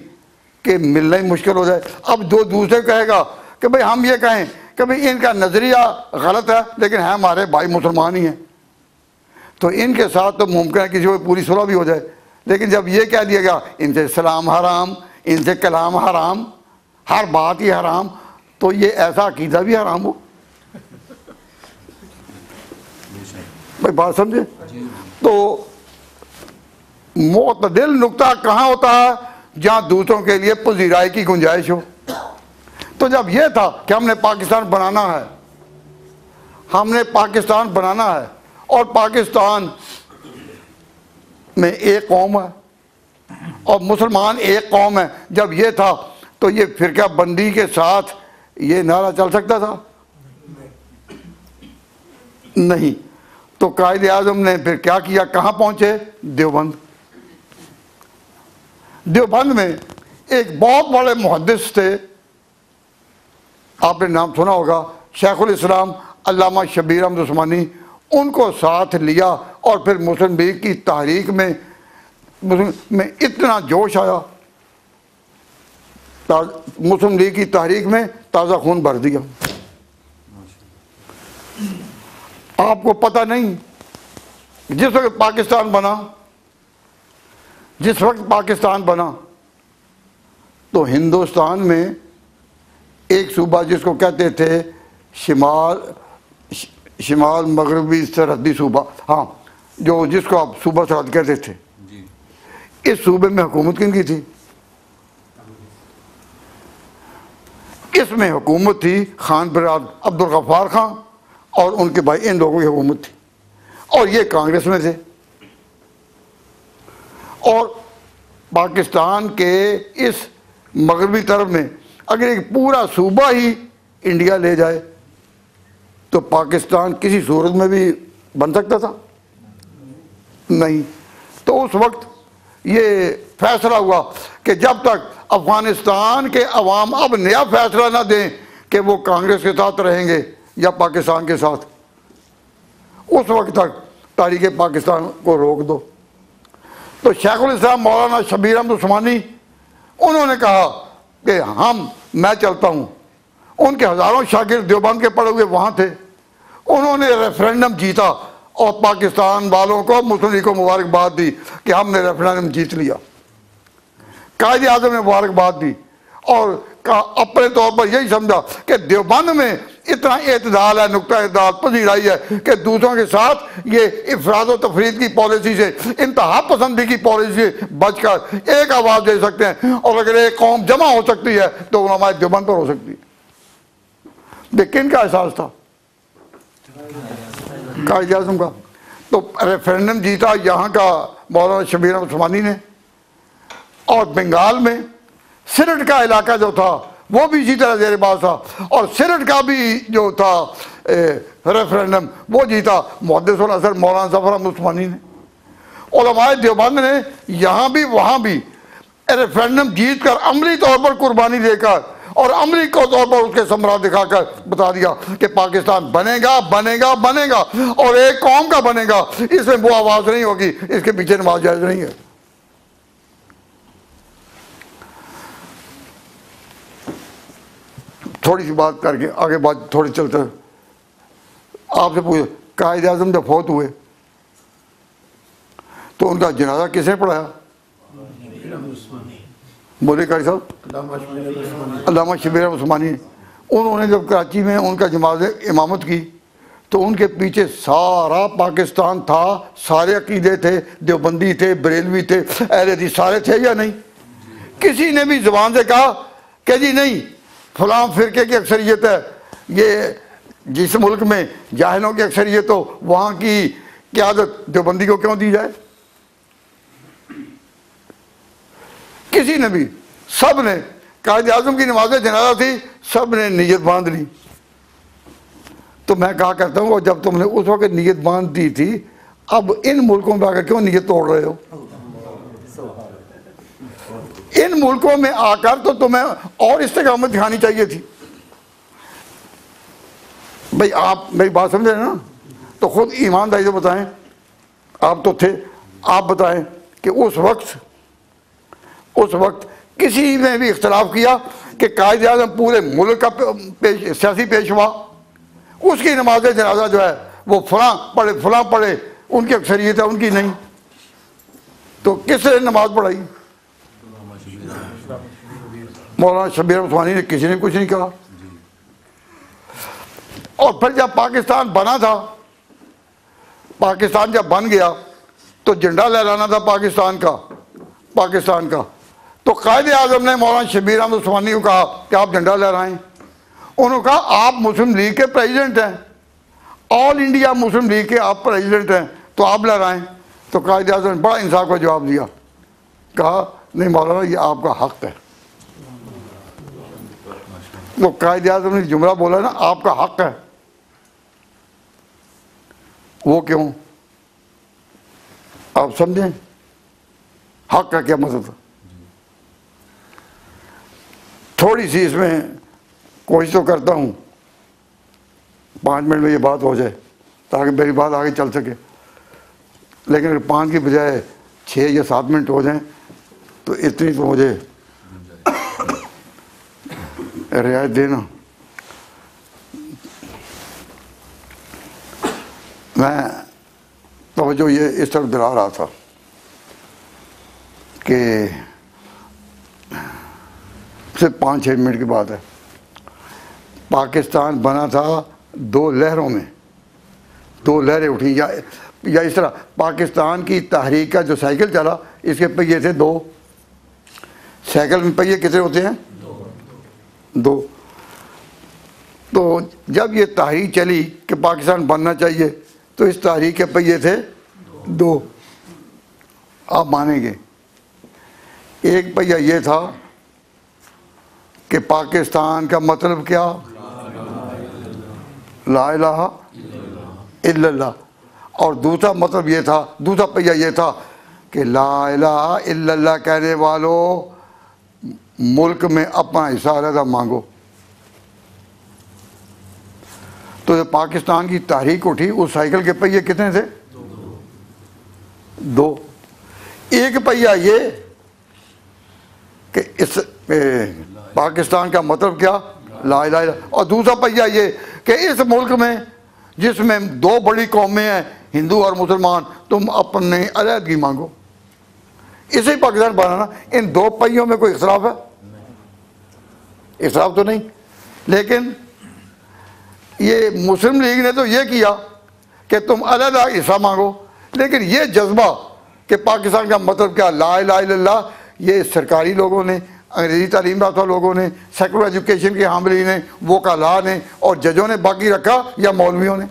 कि मिलना ही मुश्किल हो जाए। अब दो दूसरे कहेगा कि भाई हम ये कहें कि भाई इनका नज़रिया गलत है लेकिन है हमारे भाई मुसलमान ही हैं, तो इनके साथ तो मुमकिन है किसी को पूरी सुलह भी हो जाए। लेकिन जब ये कह दिया गया इनसे सलाम हराम, इनसे कलाम हराम, हर बात ही हराम, तो ये ऐसा अकीदा भी हराम हो। भाई बात समझे? तो मोतदिल नुक्ता कहाँ होता है? जहां दूसरों के लिए पजीराई की गुंजाइश हो। तो जब यह था कि हमने पाकिस्तान बनाना है, हमने पाकिस्तान बनाना है और पाकिस्तान में एक कौम है और मुसलमान एक कौम है, जब यह था तो ये फिरका बंदी के साथ ये नारा चल सकता था? नहीं। तो कायदे आजम ने फिर क्या किया, कहाँ पहुंचे? देवबंद। देवबंद में एक बहुत बड़े मुहद्दिस थे, आपने नाम सुना होगा, शेखुल इस्लाम अल्लामा शबीर अहमद उस्मानी। उनको साथ लिया और फिर मुस्लिम लीग की तहरीक में इतना जोश आया, मुस्लिम लीग की तहरीक में ताज़ा खून भर दिया। आपको पता नहीं, जिस वक्त पाकिस्तान बना तो हिंदुस्तान में एक सूबा जिसको कहते थे शिमाल मगरबी सरहदी सूबा, हाँ, जो जिसको आप सूबा सरहद कहते थे, इस सूबे में हुकूमत किनकी थी? इसमें हुकूमत थी खान बिराद अब्दुल गफ्फार खान और उनके भाई, इन लोगों की हुकूमत थी और ये कांग्रेस में थे। और पाकिस्तान के इस मगरबी तरफ में अगर एक पूरा सूबा ही इंडिया ले जाए तो पाकिस्तान किसी सूरत में भी बन सकता था? नहीं। तो उस वक्त ये फैसला हुआ कि जब तक अफगानिस्तान के अवाम अब नया फैसला ना दें कि वो कांग्रेस के साथ रहेंगे या पाकिस्तान के साथ, उस वक्त तक तारीख़ पाकिस्तान को रोक दो। तो शेखुल इस्लाम मौलाना शबीर अहमद उस्मानी, उन्होंने कहा कि मैं चलता हूँ। उनके हज़ारों शागिर्द देवबंद के पढ़े हुए वहाँ थे। उन्होंने रेफरेंडम जीता और पाकिस्तान वालों को, मुस्लिम लीग को मुबारकबाद दी कि हमने रेफरेंडम जीत लिया। कायदे आज़म ने मुबारकबाद दी और अपने तौर पर यही समझा कि देवबंद में इतना एतदाल है, नुक्ता एतदाल, पजीराई है कि दूसरों के साथ ये इफराद व तफरीद की पॉलिसी से, इंतहा पसंदी की पॉलिसी से बचकर एक आवाज़ दे सकते हैं। और अगर एक कौम जमा हो सकती है तो उलमाए देवबंद पर हो सकती है। लेकिन क्या एहसास था? कायदे आज़म का। तो रेफरेंडम जीता यहाँ का मौलाना शबीर अहमद उस्मानी ने, और बंगाल में सिरट का इलाका जो था वो भी इसी तरह जेर बात था, और सिरट का भी जो था रेफरेंडम वो जीता मुहद्दिस उल असर मौलाना जफर अहमद उस्मानी ने। उलमाए देवबंद ने यहाँ भी वहाँ भी रेफरेंडम जीत कर अमली तौर पर कुर्बानी देकर और अमली के तौर पर उसके समरा दिखाकर बता दिया कि पाकिस्तान बनेगा बनेगा बनेगा और एक कौम का बनेगा, इसमें वो आवाज़ नहीं होगी, इसके पीछे नमाज जायज़ नहीं है। थोड़ी सी बात करके आगे बात थोड़ी चलते, आपसे पूछे कायदे आज़म जब फौत हुए तो उनका जनाजा किसने पढ़ाया? बोले कारी साहब, अल्लामा शबीर अहमद उस्मानी। उन्होंने जब कराची में उनका जमात इमामत की तो उनके पीछे सारा पाकिस्तान था, सारे अकीदे थे, देवबंदी थे, बरेलवी थे, अहले हदीस सारे थे या नहीं? किसी ने भी ज़बान से कहा कि जी नहीं, फलां फिरके की अक्सरियत है, ये जिस मुल्क में जाहिलों की अक्सरियत हो वहाँ की क़यादत देवबंदी को क्यों दी जाए? किसी ने भी, सब ने, कायदे आज़म की नमाज जनाजा थी, सब ने नीयत बांध ली। तो मैं कहा करता हूँ, जब तुमने उस वक्त नीयत बांध दी थी, अब इन मुल्कों में आकर क्यों नीयत तोड़ रहे हो? इन मुल्कों में आकर तो तुम्हें और इस्तेकामत दिखानी चाहिए थी। भाई आप मेरी बात समझ रहे हैं ना? तो खुद ईमानदारी से बताएं, आप तो थे, आप बताएं कि उस वक्त किसी ने भी इख्तलाफ किया कि कायदे आज़म पूरे मुल्क का सियासी पेशवा, उसकी नमाज जनाजा जो है वो फलां पढ़े, उनकी अक्सरियत है, उनकी नहीं। तो किसने नमाज पढ़ाई? मौलाना शबीर अहमद उस्मानी ने, किसी ने कुछ नहीं कहा। और फिर जब पाकिस्तान बना था, पाकिस्तान जब बन गया तो झंडा लहराना था पाकिस्तान का, तो तो कायदे आजम ने मौलाना शबीर अहमद उस्मानी को कहा कि आप झंडा लहराएं। उन्होंने कहा आप मुस्लिम लीग के प्रेसिडेंट हैं, ऑल इंडिया मुस्लिम लीग के आप प्रेसिडेंट हैं, तो आप लहराएं। तो कायदे आजम ने बड़ा इंसाफ का जवाब दिया, कहा नहीं मौलाना ये आपका हक है। तो कायदे आजम ने जुमला बोला ना, आपका हक है, वो क्यों आप समझें हक का क्या मतलब। थोड़ी सी इसमें कोशिश तो करता हूँ 5 मिनट में ये बात हो जाए ताकि मेरी बात आगे चल सके, लेकिन अगर 5 की बजाय 6 या 7 मिनट हो जाएं तो इतनी तो मुझे रियायत देना। मैं तवज्जो ये इस तरफ दिला रहा था कि सिर्फ 5-6 मिनट की बात है, पाकिस्तान बना था 2 लहरों में, 2 लहरें उठी, या इस तरह पाकिस्तान की तहरीक का जो साइकिल चला इसके पहिए थे 2। साइकिल में पहिए कितने होते हैं? 2। तो जब ये तहरीक चली कि पाकिस्तान बनना चाहिए तो इस तहरीक के पहिए थे 2। आप मानेंगे एक पहिया ये था कि पाकिस्तान का मतलब क्या, ला इलाहा इल्लल्लाह, और दूसरा मतलब ये था, दूसरा पहिया ये था कि ला इलाहा इल्लल्लाह कहने वालों मुल्क में अपना हिस्सा अलग मांगो। तो जब पाकिस्तान की तहरीक उठी उस साइकिल के पहिए कितने थे? 2। एक पहिया ये कि इस पाकिस्तान का मतलब क्या, ला इलाहा इल्लल्लाह, और दूसरा पहिया ये कि इस मुल्क में जिसमें 2 बड़ी कौमें हैं हिंदू और मुसलमान, तुम अपने अलहदगी मांगो। इसे पाकिस्तान बनाना। इन 2 पहियों में कोई इख्तलाफ है? इख्तलाफ तो नहीं। लेकिन ये मुस्लिम लीग ने तो ये किया कि तुम अलग हिस्सा मांगो, लेकिन ये जज्बा कि पाकिस्तान का मतलब क्या, ला इलाहा इल्लल्लाह, ये सरकारी लोगों ने, अंग्रेज़ी तालीम याफ्ता लोगों ने, सेकुलर एजुकेशन के हामिलीन ने, वकाला ने और जजों ने बाकी रखा या मौलवियों ने?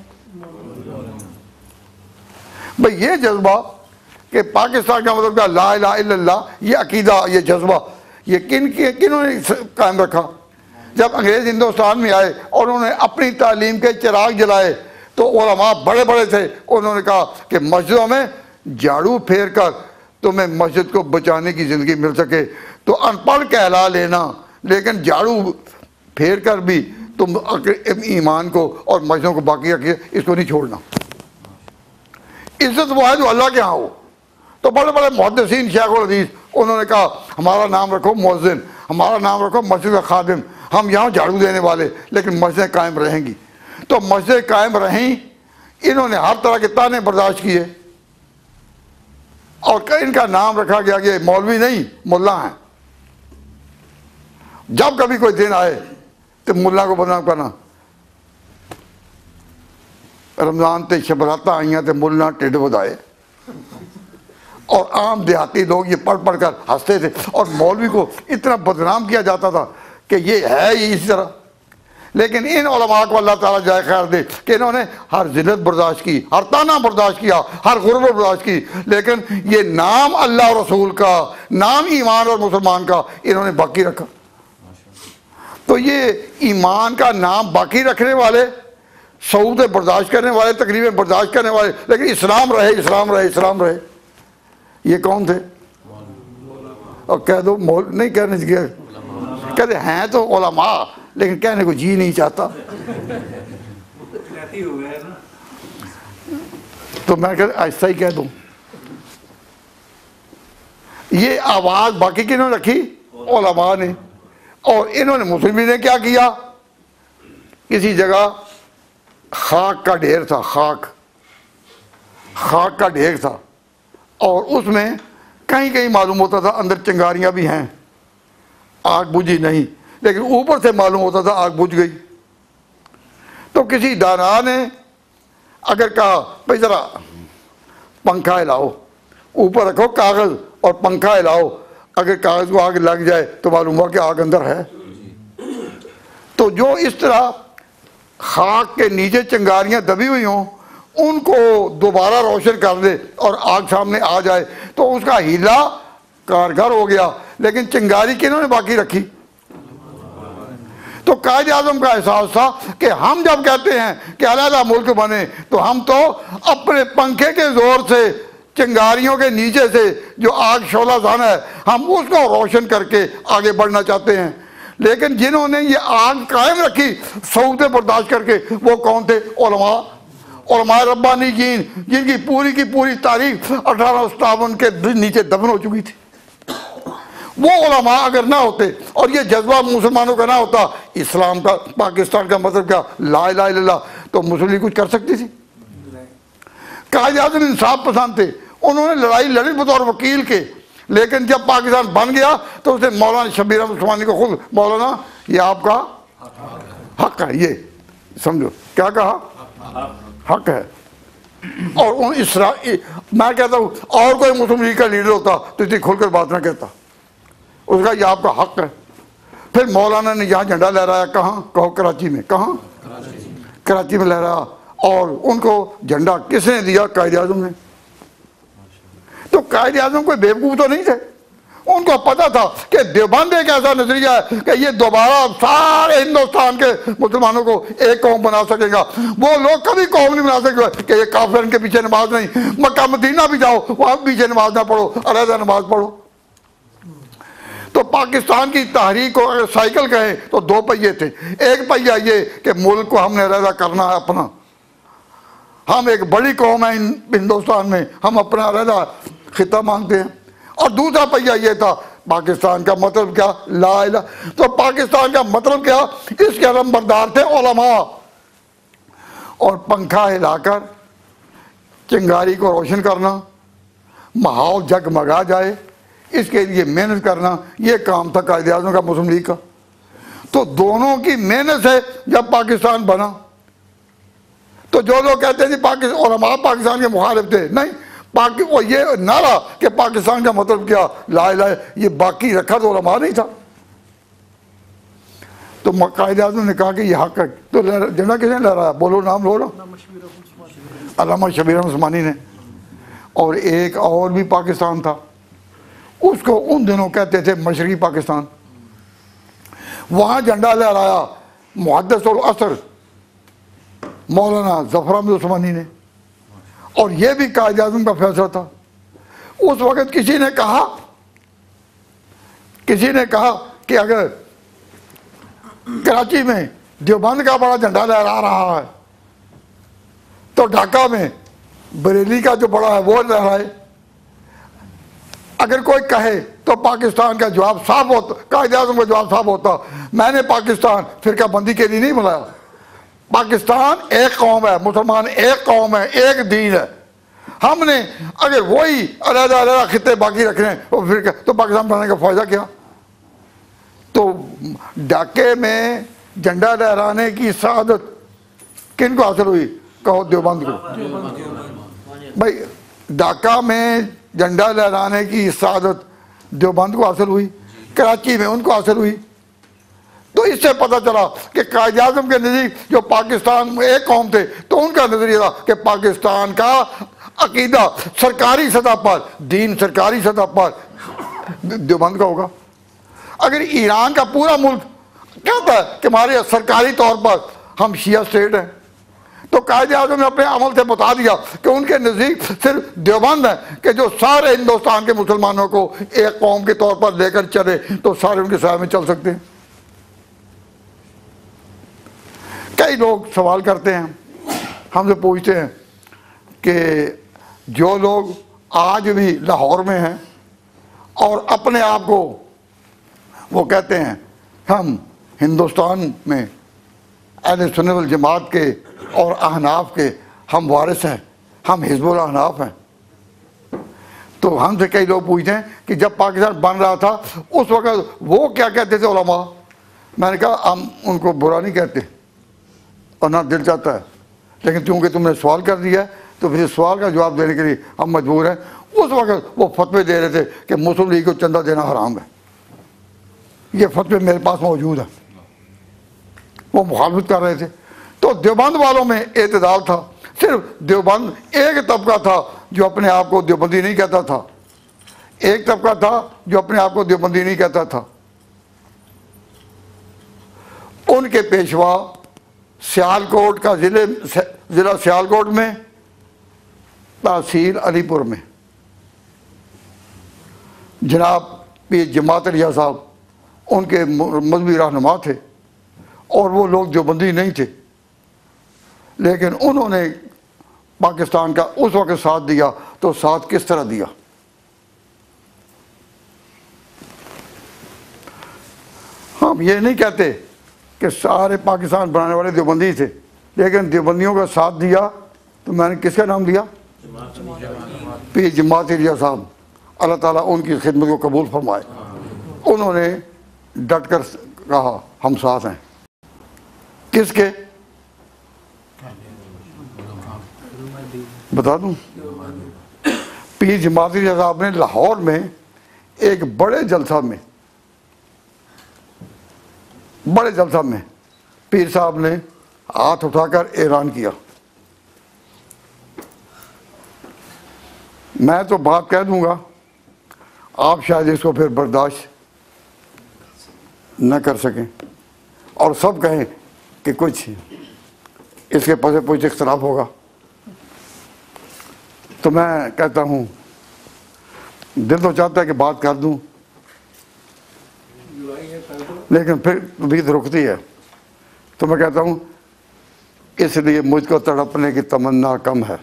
भाई ये जज्बा कि पाकिस्तान का मतलब क्या, ला इलाहा इल्लल्लाह, ये अकीदा, ये जज्बा, ये किन्हों ने कायम रखा? जब अंग्रेज़ हिंदुस्तान में आए और उन्होंने अपनी तालीम के चिराग जलाए तो उलमा बड़े बड़े थे, उन्होंने कहा कि मस्जिदों में झाड़ू फेर कर तुम्हें मस्जिद को बचाने की ज़िंदगी मिल सके तो अनपढ़ कहला लेना, लेकिन झाड़ू फेर कर भी तुम ईमान को और मस्जिदों को बाकी रखिए, इसको नहीं छोड़ना। इज्जत वो है जो अल्लाह के यहाँ हो। तो बड़े बड़े मुहद्दिसीन शेखुल हदीस उन्होंने कहा हमारा नाम रखो मुअज्जिन, हमारा नाम रखो मस्जिद का खादिम, हम यहाँ झाड़ू देने वाले, लेकिन मस्जिदें कायम रहेंगी। तो मस्जिदें कायम रहीं, इन्होंने हर तरह के ताने बर्दाश्त किए और इनका नाम रखा गया कि मौलवी नहीं मुल्ला हैं। जब कभी कोई दिन आए तो मुल्ला को बदनाम करना। रमज़ान ते शबराता आईयां तो मुल्ला टिड वधाए, और आम देहाती लोग ये पढ़ पढ़ कर हंसते थे और मौलवी को इतना बदनाम किया जाता था कि ये है ही इसी तरह। लेकिन इन उलमा को अल्लाह ताला जाए खैर दे कि इन्होंने हर जिल्लत बर्दाश्त की, हर ताना बर्दाश्त किया, हर गुर्बत बर्दाश्त की, लेकिन ये नाम अल्लाह और रसूल का, नाम ईमान और मुसलमान का इन्होंने बाकी रखा। तो ये ईमान का नाम बाकी रखने वाले, सऊदें बर्दाश्त करने वाले, तकरीबें बर्दाश्त करने वाले, लेकिन इस्लाम रहे, इस्लाम रहे, इस्लाम रहे, ये कौन थे? और कह दो नहीं कहने चाहिए, कहते हैं तो उलमा, लेकिन कहने को जी नहीं चाहता। तो मैं कहता ऐसा ही कह दूं। ये आवाज बाकी किन्होंने रखी? उलमा ने। और इन्होंने मुस्लिम ने क्या किया? किसी जगह खाक का ढेर था, खाक का ढेर था, और उसमें कहीं कहीं मालूम होता था अंदर चिंगारियां भी हैं, आग बुझी नहीं, लेकिन ऊपर से मालूम होता था आग बुझ गई। तो किसी दाना ने अगर कहा भाई जरा पंखा हिलाओ, ऊपर रखो कागज और पंखा हिलाओ, अगर कागज़ को आग लग जाए तो मालूम हुआ कि आग अंदर है। तो जो इस तरह खाक के नीचे चिंगारियां दबी हुई हों, उनको दोबारा रोशन कर दे और आग सामने आ जाए तो उसका हीला कारगर हो गया। लेकिन चिंगारी किन्होंने बाकी रखी? तो कायद आज़म का एहसास था कि हम जब कहते हैं कि अलग मुल्क बने तो हम तो अपने पंखे के जोर से चिंगारियों के नीचे से जो आग शोला जाना है हम उसको रोशन करके आगे बढ़ना चाहते हैं। लेकिन जिन्होंने ये आग कायम रखी सऊदे बर्दाश्त करके, वो कौन थे? उलमा रब्बानी जिनकी पूरी की पूरी तारीख 1857 के नीचे दफन हो चुकी थी। वो उलमा अगर ना होते और ये जज्बा मुसलमानों का ना होता, इस्लाम का पाकिस्तान का मतलब क्या, ला इलाहा इल्लल्लाह, तो मुस्लिम लीग कुछ कर सकती थी? कायद आज़म इंसाफ पसंद थे, उन्होंने लड़ाई लड़ी बतौर वकील के। लेकिन जब पाकिस्तान बन गया तो उसने मौलाना शबीर अहमद उस्मानी को खुद, मौलाना ये आपका हक है, ये समझो क्या कहा, हक है। और उन मैं कहता हूँ और कोई मुस्लिम लीग का लीडर होता तो इतनी खुलकर बात ना कहता, उसका ये आपका हक है। फिर मौलाना ने यहाँ झंडा लहराया, कहाँ कहो, कराची में। कहाँ? कराची में लहराया। और उनको झंडा किसने दिया? कायद आज़म ने। तो कायद आज़म कोई बेवकूफ़ तो नहीं थे, उनको पता था कि देवबंद एक ऐसा नजरिया है कि ये दोबारा सारे हिंदुस्तान के मुसलमानों को एक कौम बना सकेगा। वो लोग कभी कौम नहीं बना सकेंगे कि ये काफिर के पीछे नमाज नहीं, मक्का मदीना भी जाओ वहाँ पीछे नमाज ना पढ़ो, अलहदा नमाज पढ़ो। तो पाकिस्तान की तहरीक को अगर साइकिल कहें तो दो पहिए थे। एक पहिया ये कि मुल्क को हमने अलहदा करना है अपना, हम एक बड़ी कौम है हिंदुस्तान में, हम अपना अलहदा खिता मांगते हैं। और दूसरा पहिया ये था पाकिस्तान का मतलब क्या, ला इलाहा। तो पाकिस्तान का मतलब क्या, इसके अलमबरदार थे उलमा। और पंखा हिलाकर चिंगारी को रोशन करना, माहौल जगमगा जाए, इसके लिए मेहनत करना, ये काम था कायद आज़म का, मुस्लिम लीग का। तो दोनों की मेहनत से जब पाकिस्तान बना, तो जो लोग कहते थे पाकिस्तान के मुखालिफ थे, नहीं, वो ये नारा कि पाकिस्तान का मतलब क्या, ला इलाहा, ये बाकी रखा तो उलमा नहीं था। तो कायद आज़म ने कहा कि ये हक है। तो झंडा किसने लहराया? बोलो, नाम लो ना। अल्लामा शबीर अहमद उस्मानी ने। और एक और भी पाकिस्तान था, उसको उन दिनों कहते थे मशरकी पाकिस्तान। वहाँ झंडा लहराया मुहद्दिस उल असर मौलाना ज़फ़र अहमद उस्मानी ने। और ये भी कायद आज़म का फैसला था। उस वक़्त किसी ने कहा कि अगर कराची में देवबंद का बड़ा झंडा लहरा रहा है तो ढाका में बरेली का जो बड़ा है वो लहराए। अगर कोई कहे तो पाकिस्तान का जवाब साफ होता, कायद आज़म का जवाब साफ होता, मैंने पाकिस्तान फिरका बंदी के लिए नहीं बुलाया। पाकिस्तान एक कौम है, मुसलमान एक कौम है, एक दीन है। हमने अगर वही अलग-अलग खिते बाकी रख रहे हैं फिर तो पाकिस्तान बनाने का फ़ायदा क्या? तो ढाके में झंडा लहराने की सआदत किन को हासिल हुई? कहो, देवबंद को। भाई ढाका में झंडा लहराने की सआदत देवबंद को हासिल हुई, कराची में उनको हासिल हुई। तो इससे पता चला कि कायद आज़म के नज़दीक जो पाकिस्तान में एक कौम थे तो उनका नज़रिया था कि पाकिस्तान का अकीदा सरकारी सतह पर, दीन सरकारी सतह पर देवबंद का होगा। अगर ईरान का पूरा मुल्क कहता है कि हमारे सरकारी तौर पर हम शिया स्टेट हैं, तो कायद आज़म ने अपने अमल से बता दिया कि उनके नज़दीक सिर्फ देवबंद है कि जो सारे हिंदुस्तान के मुसलमानों को एक कौम के तौर पर लेकर चले तो सारे उनके साय में चल सकते हैं। कई लोग सवाल करते हैं, हमसे पूछते हैं कि जो लोग आज भी लाहौर में हैं और अपने आप को वो कहते हैं हम हिंदुस्तान में अहले सुन्नत वल जमात के और अहनाफ के हम वारिस हैं, हम हिज़्बुल अहनाफ हैं, तो हमसे कई लोग पूछते हैं कि जब पाकिस्तान बन रहा था उस वक़्त वो क्या कहते थे उलमा? मैंने कहा हम उनको बुरा नहीं कहते और ना दिल चाहता है, लेकिन क्योंकि तुमने सवाल कर दिया है तो फिर सवाल का जवाब देने के लिए हम मजबूर हैं। उस वक्त वो फतवे दे रहे थे कि मुस्लिम लीग को चंदा देना हराम है। ये फतवे मेरे पास मौजूद है। वो मुखालफत कर रहे थे। तो देवबंद वालों में एतदाल था। सिर्फ देवबंद एक तबका था जो अपने आप को देवबंदी नहीं कहता था, एक तबका था जो अपने आप को देवबंदी नहीं कहता था। उनके पेशवा सियालकोट का जिला सियालकोट में, तहसील अलीपुर में जनाब पीर जमात रिया साहब उनके मजहबी रहनुमा थे और वो लोग देवबंदी नहीं थे, लेकिन उन्होंने पाकिस्तान का उस वक्त साथ दिया। तो साथ किस तरह दिया? हम ये नहीं कहते कि सारे पाकिस्तान बनाने वाले देवबंदी थे, लेकिन देवबंदियों का साथ दिया। तो मैंने किसका नाम दिया? पीर जमात रिया साहब, अल्लाह ताला उनकी खिदमत को कबूल फरमाए। उन्होंने डट कर कहा हम साथ हैं। किसके? बता दूं? पीर जमात रिया साहब ने लाहौर में एक बड़े जलसा में पीर साहब ने हाथ उठाकर ऐलान किया। मैं तो बात कह दूंगा, आप शायद इसको फिर बर्दाश्त न कर सकें और सब कहें कि कुछ इसके पसे कुछ इख्तलाफ होगा। तो मैं कहता हूँ, दिल तो चाहता है कि बात कर दूं, लेकिन फिर तबीयत रुकती है। तो मैं कहता हूँ इसलिए मुझको तड़पने की तमन्ना कम है,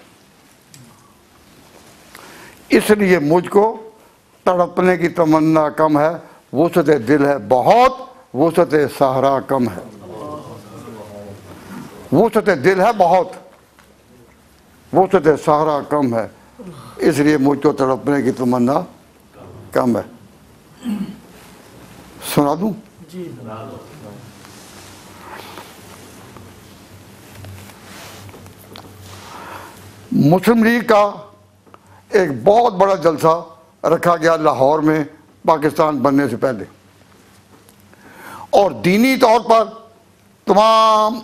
इसलिए मुझको तड़पने की तमन्ना कम है। वुसअत दिल है बहुत, वुसअत सहरा कम है। वुसअत दिल है बहुत, वुसअत सहरा कम है, इसलिए मुझको तड़पने की तमन्ना कम है। सुना दूं? मुस्लिम लीग का एक बहुत बड़ा जलसा रखा गया लाहौर में पाकिस्तान बनने से पहले, और दीनी तौर पर तमाम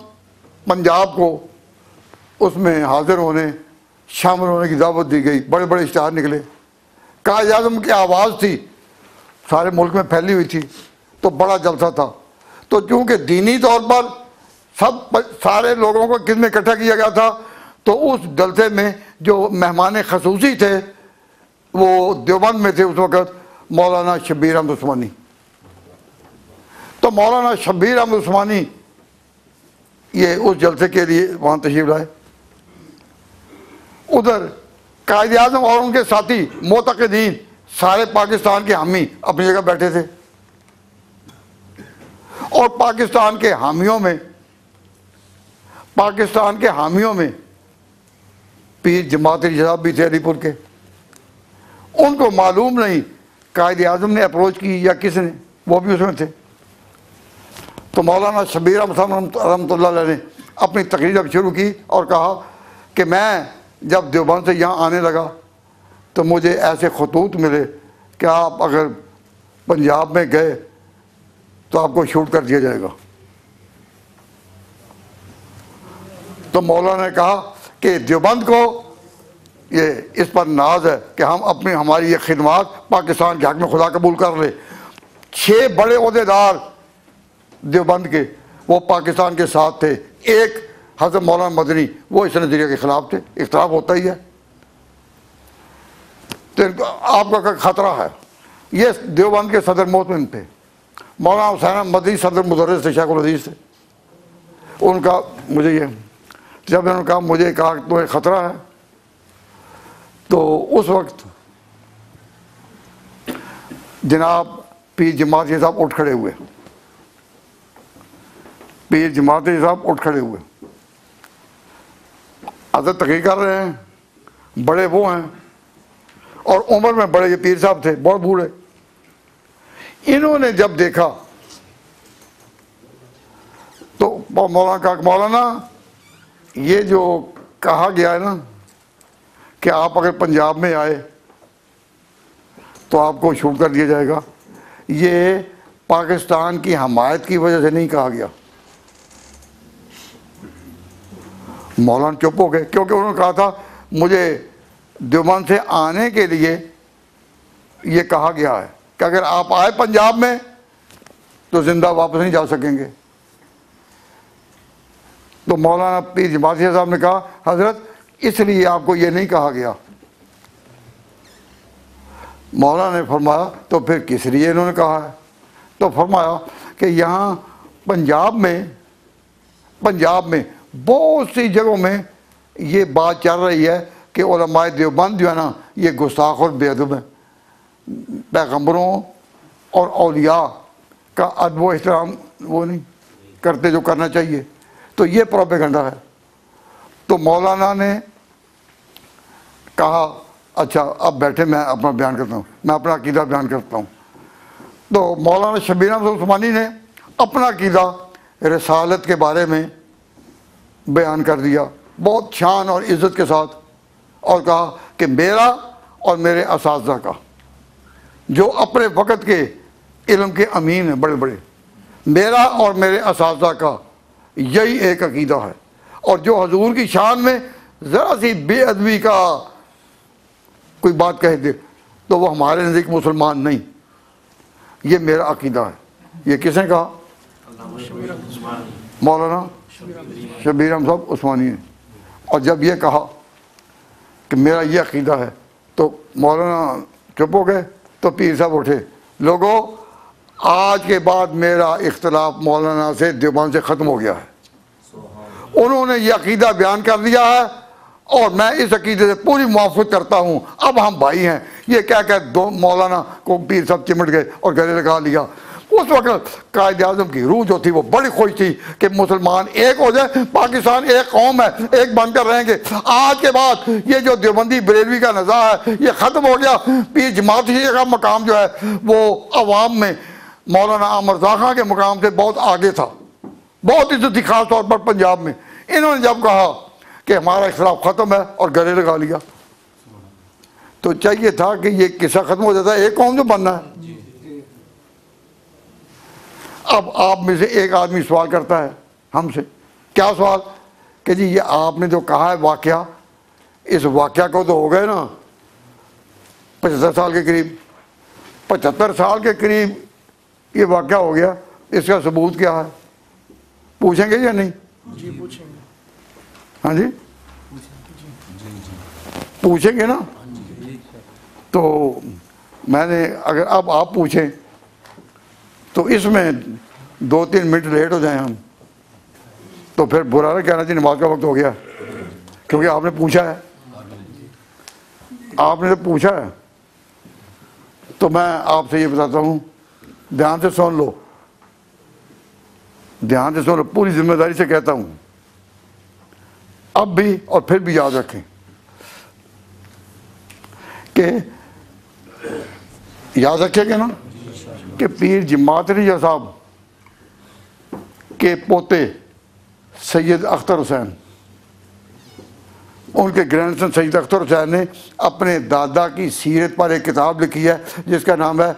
पंजाब को उसमें हाजिर होने, शामिल होने की दावत दी गई। बड़े बड़े इश्तिहार निकले। कायद आज़म की आवाज़ थी, सारे मुल्क में फैली हुई थी, तो बड़ा जलसा था। तो चूँकि दीनी तौर पर सारे लोगों को किस में इकट्ठा किया गया था, तो उस जलसे में जो मेहमान खसूसी थे वो देवबंद में थे उस वक़्त मौलाना शब्बीर अहमद उस्मानी। तो मौलाना शब्बीर अहमद उस्मानी ये उस जलसे के लिए वहाँ तशरीफ लाए। उधर कायद आज़म और उनके साथी मोतक़दीन सारे पाकिस्तान के हामी अपनी जगह बैठे थे, और पाकिस्तान के हामियों में पीर जमात रिया साहब भी थे अलीपुर के। उनको मालूम नहीं कायद आज़म ने अप्रोच की या किसने, वो भी उसमें थे। तो मौलाना शब्बीर अहमद रहमतुल्लाह अलैह ने अपनी तकरीर अब शुरू की और कहा कि मैं जब देवबंद से यहाँ आने लगा तो मुझे ऐसे खतूत मिले कि आप अगर पंजाब में गए तो आपको शूट कर दिया जाएगा। तो मौलाना ने कहा कि देवबंद को ये इस पर नाज है कि हमारी ये खिदमत पाकिस्तान के हक में खुदा कबूल कर ले। 6 बड़े ओहदेदार देवबंद के वो पाकिस्तान के साथ थे। एक हज़रत मौलाना मदनी, वो इस नज़रिए के ख़िलाफ़ थे। इख्तिलाफ होता ही है, तो आपका खतरा है। ये देवबंद के सदर मोहतमिम थे। मौलाना हुसैन मदनी सदर मुदर्रिस थे, शेखुल हदीस थे। उनका मुझे ये जब उन्होंने कहा मुझे कहा तुम्हें ख़तरा है, तो उस वक्त जनाब पीर जमात रिया साहब उठ खड़े हुए। पीर जमात रिया साहब उठ खड़े हुए, हज़रत तकरीर कर रहे हैं, बड़े वो हैं और उम्र में बड़े ये पीर साहब थे, बहुत बूढ़े। इन्होंने जब देखा तो मौलाना कहा, मौलाना ये जो कहा गया है ना कि आप अगर पंजाब में आए तो आपको शूट कर दिया जाएगा। ये पाकिस्तान की हमायत की वजह से नहीं कहा गया। मौलाना चुप हो गए क्योंकि उन्होंने कहा था मुझे देवबंद से आने के लिए ये कहा गया है कि अगर आप आए पंजाब में तो जिंदा वापस नहीं जा सकेंगे। तो मौलाना पीर जमातिया साहब ने कहा हजरत इसलिए आपको ये नहीं कहा गया। मौलाना ने फरमाया तो फिर किस लिए इन्होंने कहा है? तो फरमाया कि यहाँ पंजाब में बहुत सी जगहों में ये बात चल रही है कि उलमाए देवबंद जो है ना ये गुस्ताख और बेअदब है, पैगम्बरों और औलिया का अदब व एहतराम वो नहीं करते जो करना चाहिए। तो ये प्रोपेगेंडा है। तो मौलाना ने कहा अच्छा अब बैठे, मैं अपना बयान करता हूँ, मैं अपना अकीदा बयान करता हूँ। तो मौलाना शबीर अहमद उस्मानी ने अपना अकीदा रिसालत के बारे में बयान कर दिया बहुत शान और इज़्ज़त के साथ, और कहा कि मेरा और मेरे असातिज़ा का जो अपने वक़्त के इल्म के अमीन हैं बड़े बड़े, मेरा और मेरे असातिज़ा का यही एक अकीदा है, और जो हजूर की शान में ज़रा सी बेअदबी का कोई बात कह दे तो वो हमारे नज़दीक मुसलमान नहीं। ये मेरा अकीदा है। ये किसने कहा? मौलाना शबीर अहमद साहब उस्मानी ने। और जब ये कहा कि मेरा ये अकीदा है तो मौलाना चुप हो गए। तो पीर साहब उठे, लोगों आज के बाद मेरा इख्तलाफ मौलाना से देवबंद से ख़त्म हो गया है। उन्होंने ये अकीदा बयान कर दिया है और मैं इस अकीदे से पूरी मुआफ़क़त करता हूँ, अब हम भाई हैं। ये क्या कह दो मौलाना को पीर साहब चिमट गए और गले लगा लिया। उस वक्त कायद आज़म की रूह जो थी वो बड़ी खुश थी कि मुसलमान एक हो जाए, पाकिस्तान एक कौम है, एक बनकर रहेंगे। आज के बाद ये जो देवबंदी बरेलवी का नज़ा है ये ख़त्म हो गया। पीर जमातिया का मकाम जो है वो अवाम में मौलाना अहमद रज़ा खां के मकाम से बहुत आगे था, बहुत इज्जत थी ख़ास तौर पर पंजाब में। इन्होंने जब कहा कि हमारा इख्तिलाफ ख़त्म है और गले लगा लिया, तो चाहिए था कि ये किस्सा ख़त्म हो जाता है, एक कौम जो बनना है। अब आप में से एक आदमी सवाल करता है हमसे, क्या सवाल? कि जी ये आपने जो कहा है वाक़या, इस वाक़या को तो हो गए ना 75 साल के करीब, 75 साल के करीब ये वाक़या हो गया, इसका सबूत क्या है? पूछेंगे या नहीं? जी पूछेंगे। हाँ जी पूछेंगे ना। तो मैंने अगर अब आप पूछें तो इसमें 2-3 मिनट लेट हो जाए हम तो फिर बुरा ना कहना चाहिए नमाज का वक्त हो गया, क्योंकि आपने पूछा है, आपने तो पूछा है। तो मैं आपसे ये बताता हूँ, ध्यान से सुन लो, ध्यान से सुन लो, पूरी जिम्मेदारी से कहता हूँ, अब भी और फिर भी याद रखें कि याद रखेंगे ना कि पीर जमातिया साहब के पोते सैयद अख्तर हुसैन, उनके ग्रैंडसन सैयद अख्तर हुसैन ने अपने दादा की सीरत पर एक किताब लिखी है जिसका नाम है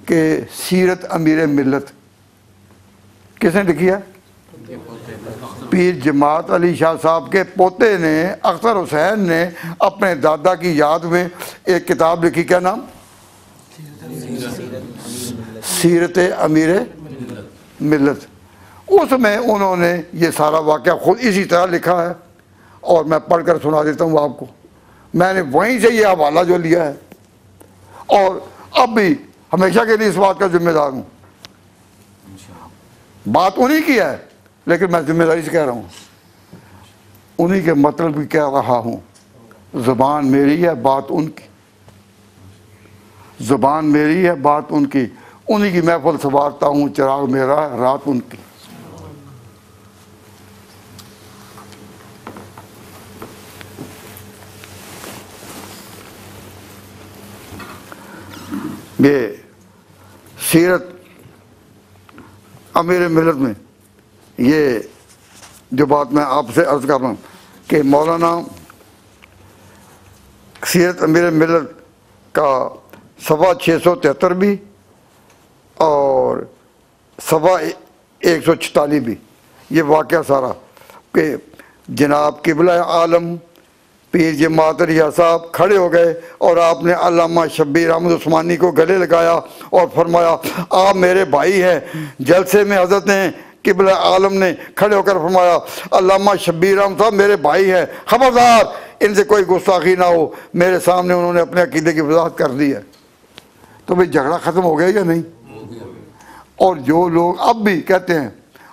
कि सीरत अमीर मिल्लत। किसने लिखी है? पीर जमात अली शाह साहब के पोते ने अख्तर हुसैन ने अपने दादा की याद में एक किताब लिखी, क्या नाम? सीरत अमीर मिल्लत। उसमें उन्होंने ये सारा वाक़या खुद इसी तरह लिखा है और मैं पढ़कर सुना देता हूँ आपको। मैंने वहीं से ये हवाला जो लिया है और अब भी हमेशा के लिए इस बात का जिम्मेदार हूँ। बात उन्हीं की है लेकिन मैं जिम्मेदारी से कह रहा हूँ, उन्हीं के मतलब भी कह रहा हूँ। ज़ुबान मेरी है बात उनकी, ज़ुबान मेरी है बात उनकी, उन्हीं की महफिल संवारता हूँ, चिराग मेरा है रात उनकी। ये सीरत अमीर मिल्लत में ये जो बात मैं आपसे अर्ज़ कर रहा हूँ कि मौलाना सीरत अमीर मिल्लत का सफ़ा 673 भी और सफ़ा 146 भी। ये वाक़या सारा कि जनाब किबला आलम पीर जमात रिया साहब खड़े हो गए और आपने अल्लामा शब्बीर अहमद उस्मानी को गले लगाया और फरमाया आप मेरे भाई हैं। जलसे में हज़रत ने किबला आलम ने खड़े होकर फरमाया अल्लामा शब्बीर अहमद साहब मेरे भाई हैं, ख़बरदार इनसे कोई गुस्ताखी ना हो। मेरे सामने उन्होंने अपने अकीदे की वजाहत कर दी है। तो भाई झगड़ा ख़त्म हो गया या नहीं? और जो लोग अब भी कहते हैं,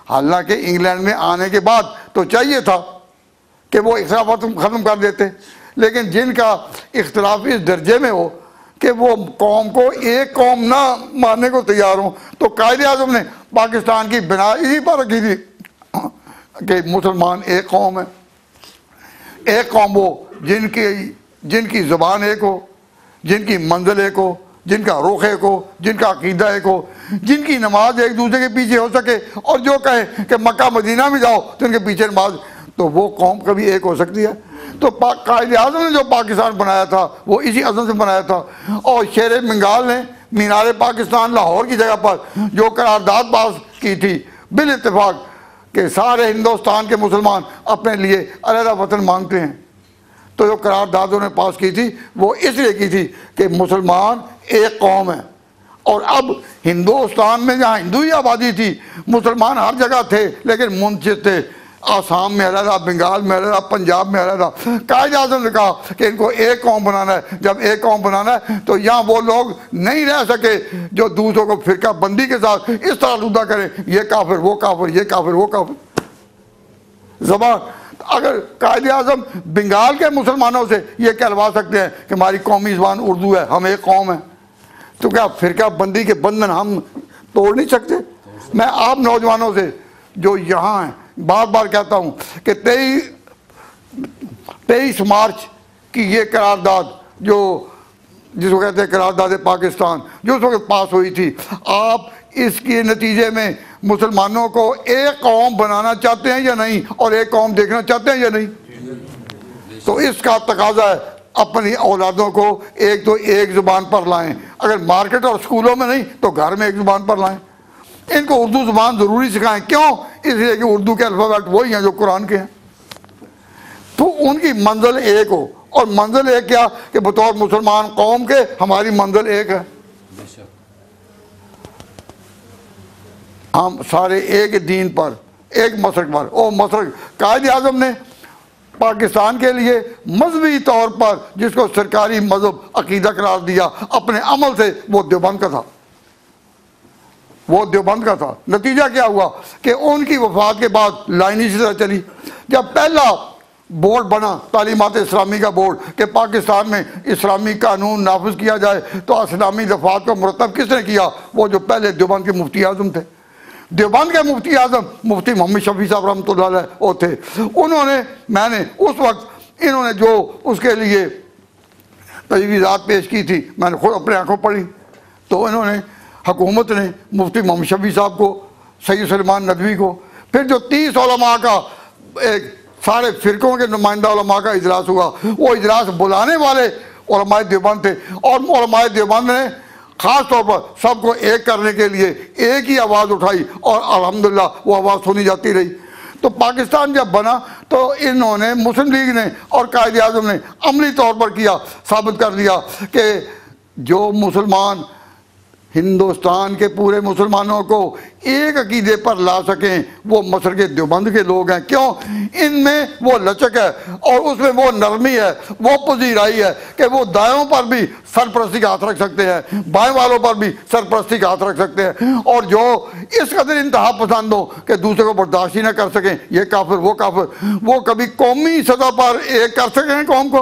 हालांकि इंग्लैंड में आने के बाद तो चाहिए था कि वो इख्तलाफात ख़त्म कर देते, लेकिन जिनका इख्तलाफ इस दर्जे में हो कि वो कौम को एक कौम ना मानने को तैयार हो, तो कायदे आज़म ने पाकिस्तान की बिना इसी पर रखी थी कि मुसलमान एक कौम है। एक कौम वो जिनकी ज़ुबान एक हो, जिनकी मंजिल एक हो, जिनका रुख एक हो, जिनका अकीदा एक हो, जिनकी नमाज एक दूसरे के पीछे हो सके, और जो कहे कि मक्का मदीना में जाओ तो उनके पीछे नमाज, तो वो कौम कभी एक हो सकती है? तो कायदे आज़म ने जो पाकिस्तान बनाया था वो इसी अज़म से बनाया था। और शेर बंगाल ने मीनार पाकिस्तान लाहौर की जगह पर जो करारदाद पास की थी बिल इत्तेफाक कि सारे हिंदुस्तान के मुसलमान अपने लिए अलहदा वतन मांगते हैं, तो जो करारदाद उन्होंने पास की थी वो इसलिए की थी कि मुसलमान एक कौम है। और अब हिंदुस्तान में जहाँ हिंदू ही आबादी थी, मुसलमान हर जगह थे, लेकिन मुंशिद थे, आसाम में अलहदा, बंगाल में अलहदा, पंजाब में अलहदा। कायदे आज़म ने कहा कि इनको एक कौम बनाना है। जब एक कौम बनाना है तो यहाँ वो लोग नहीं रह सके जो दूसरों को फिरका बंदी के साथ इस तरह लुदा करें, ये काफिर वो काफिर, ये काफिर वो काफिर। ज़बान अगर कायदे आज़म बंगाल के मुसलमानों से ये कहलवा सकते हैं कि हमारी कौमी ज़बान उर्दू है, हम एक कौम है, तो क्या फिरका बंदी के बंधन हम तोड़ नहीं सकते? मैं आप नौजवानों से जो यहाँ हैं बार बार कहता हूँ कि 23 मार्च की ये करारदाद जो जिसको कहते हैं करारदाद पाकिस्तान जो उस वक्त पास हुई थी, आप इसके नतीजे में मुसलमानों को एक कौम बनाना चाहते हैं या नहीं, और एक कौम देखना चाहते हैं या नहीं? तो इसका तकाजा है अपनी औलादों को एक तो एक ज़ुबान पर लाएं, अगर मार्केट और स्कूलों में नहीं तो घर में एक ज़ुबान पर लाएं। इनको उर्दू ज़ुबान ज़रूरी सिखाएं। क्यों? इसलिए कि उर्दू के अल्फ़ाबेट वही हैं जो कुरान के हैं। तो उनकी मंजिल एक हो, और मंजिल एक क्या कि बतौर मुसलमान कौम के हमारी मंजिल एक है, हम सारे एक दीन पर, एक मसरक पर। और मसरक कायदे आज़म ने पाकिस्तान के लिए मजहबी तौर पर जिसको सरकारी मजहब अकीदा करार दिया अपने अमल से, वो देवबंद का था, वो देवबंद का था। नतीजा क्या हुआ कि उनकी वफात के बाद लाइन इसी तरह चली। जब पहला बोर्ड बना तालीमात इस्लामी का बोर्ड कि पाकिस्तान में इस्लामी कानून नाफिज किया जाए, तो इस्लामी दफात को मुरतब किसने किया? वो जो पहले देवबंद के मुफ्ती आज़म थे। देवबंद के मुफ्ती आज़म मुफ्ती मोहम्मद शफी साहब रहमतुल्लाह अलैह वो थे। उन्होंने, मैंने उस वक्त इन्होंने जो उसके लिए तजवीज़ात पेश की थी मैंने खुद अपने आँखों पढ़ी। तो इन्होंने हुकूमत ने मुफ्ती मोहम्मद शफी साहब को, सैयद सलमान नदवी को, फिर जो 30 उलमा का एक सारे फ़िरक़ों के नुमाइंदा उलमा का इजलास हुआ, वो इजलास बुलाने वाले उलमाए देवबंद थे। और उलमाए देवबंद ने ख़ास तौर पर सबको एक करने के लिए एक ही आवाज़ उठाई, और अल्हम्दुलिल्लाह वो आवाज़ सुनी जाती रही। तो पाकिस्तान जब बना तो इन्होंने, मुस्लिम लीग ने और कायदे आज़म ने अमली तौर पर किया, साबित कर दिया कि जो मुसलमान हिंदुस्तान के पूरे मुसलमानों को एक अकीदे पर ला सकें वो मसर के देवबंद के लोग हैं। क्यों? इनमें वो लचक है और उसमें वो नरमी है, वो पजीराई है कि वो दायों पर भी सरपरस्ती का हाथ रख सकते हैं, बाएं वालों पर भी सरपरस्ती का हाथ रख सकते हैं। और जो इस कदर इंतहा पसंद हो कि दूसरे को बर्दाश्त ही ना कर सकें, ये काफिर वो काफिर, वो कभी कौमी सतह पर एक कर सकें कौम को?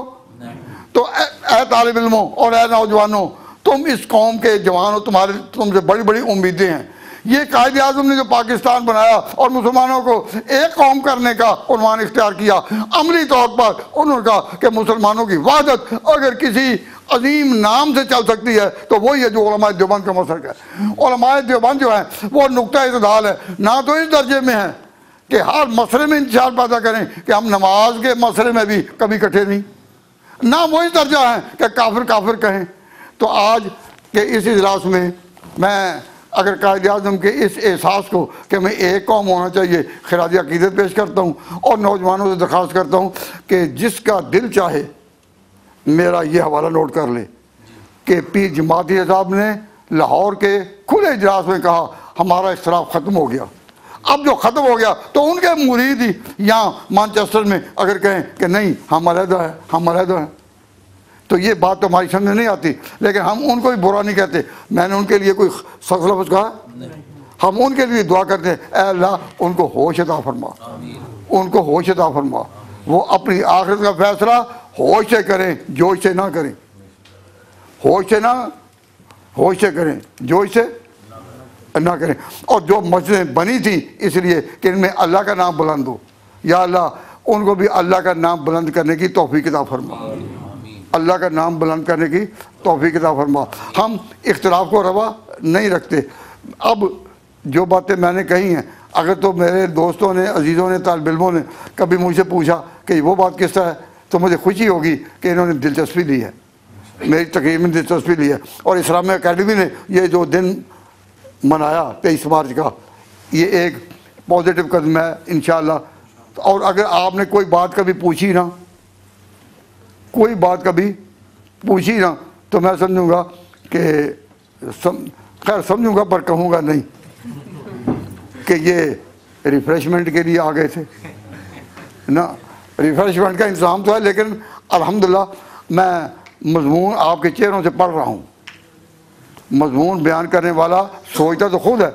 तो ए तालिब इल्मों और ए नौजवानों, तुम इस कौम के जवान हो, तुमसे बड़ी बड़ी उम्मीदें हैं। ये कायदे आज़म ने जो पाकिस्तान बनाया और मुसलमानों को एक कौम करने का उन्वान इख्तियार किया, अमली तौर पर उन्होंने कहा कि मुसलमानों की वहदत अगर किसी अजीम नाम से चल सकती है तो वही है जो उलमाए देवबंद का मसलक है। उलमाए देवबंद जो है वो नुक्ता इत्तेदाल है, ना तो इस दर्जे में है कि हर मसले में इंतशार पैदा करें कि हम नमाज के मसले में भी कभी इकट्ठे नहीं, ना वो इस दर्जा है कि काफिर काफिर कहें। तो आज कि इस इजलास में मैं अगर कायद आज़म के इस एहसास को कि मैं एक कौम होना चाहिए खिराज अकीदत पेश करता हूँ और नौजवानों से दरख्वास्त करता हूँ कि जिसका दिल चाहे मेरा ये हवाला नोट कर ले कि पीर जमाती साहब ने लाहौर के खुले इजलास में कहा हमारा इख्तिलाफ ख़त्म हो गया। अब जो ख़त्म हो गया तो उनके मुरीद ही यहाँ मैनचेस्टर में अगर कहें कि नहीं हम अलहदा है, हम अलहदा है, तो ये बात तो हमारी समझ नहीं आती। लेकिन हम उनको भी बुरा नहीं कहते। मैंने उनके लिए कोई सख्त लफ्ज़ कहा? हम उनके लिए दुआ करते हैं, ऐ अल्लाह उनको होश अता फरमा, उनको होश अता फरमा। वो अपनी आखिरत का फैसला होश से करें, जोश से ना करें, होश से करें, जोश से ना करें। और जो मस्जिदें बनी थी इसलिए कि इनमें अल्लाह का नाम बुलंद हो, या अल्लाह उनको भी अल्लाह का नाम बुलंद करने की तौफीक अता फरमा, अल्लाह का नाम बुलंद करने की तौफीक अता फरमा। हम इख्तिलाफ को रवा नहीं रखते। अब जो बातें मैंने कही हैं, अगर तो मेरे दोस्तों ने, अजीज़ों ने, तालिब इल्मों ने कभी मुझसे पूछा कि वो बात किस तरह है, तो मुझे खुशी होगी कि इन्होंने दिलचस्पी ली है, मेरी तकरीर में दिलचस्पी ली है। और इस्लामिया अकेडमी ने ये जो दिन मनाया 23 मार्च का, ये एक पॉजिटिव कदम है इंशाअल्लाह। और अगर आपने कोई बात कभी पूछी ना, कोई बात कभी पूछी ना, तो मैं समझूंगा कि खैर समझूंगा पर कहूँगा नहीं कि ये रिफ़्रेशमेंट के लिए आ गए थे ना। रिफ़्रेशमेंट का इंतज़ाम तो है, लेकिन अल्हम्दुलिल्लाह मैं मज़मून आपके चेहरों से पढ़ रहा हूँ। मज़मून बयान करने वाला सोचता तो खुद है,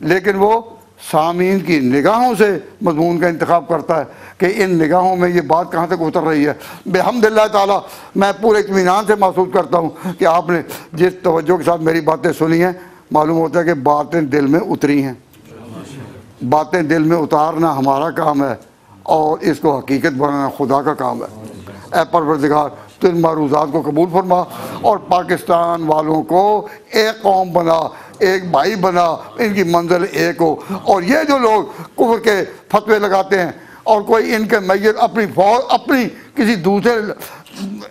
लेकिन वो सामीन की निगाहों से मज़मून का इंतखाब करता है कि इन निगाहों में ये बात कहाँ तक उतर रही है। बेहम्दुलिल्लाह ताला मैं पूरे इत्मीनान से महसूस करता हूँ कि आपने जिस तवज्जो के साथ मेरी बातें सुनी हैं, मालूम होता है कि बातें दिल में उतरी हैं। बातें दिल में उतारना हमारा काम है और इसको हकीकत बनाना खुदा का काम है। ऐ परवरदिगार तो इन मारूज़ात को कबूल फरमा और पाकिस्तान वालों को एक कौम बना, एक भाई बना, इनकी मंजिल एक हो। और ये जो लोग कुफ्र के फतवे लगाते हैं और कोई इनके मैयत अपनी किसी दूसरे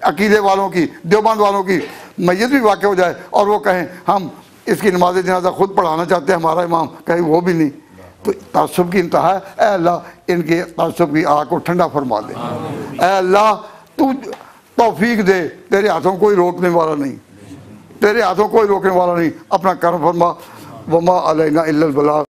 अकीदे वालों की, देवबंद वालों की मैयत भी वाक़ हो जाए और वो कहें हम इसकी नमाज जनाजा खुद पढ़ाना चाहते हैं, हमारा इमाम कहीं वो भी नहीं, तो तासुब की इंतहा है। ऐ अल्लाह इनके तासुब की आग को ठंडा फरमा दे। ऐ अल्लाह तू तौफीक दे, तेरे हाथों कोई रोकने वाला नहीं, तेरे हाथों कोई रोकने वाला नहीं। अपना करम फरमा। वमा अलैना इल्लल बलाग।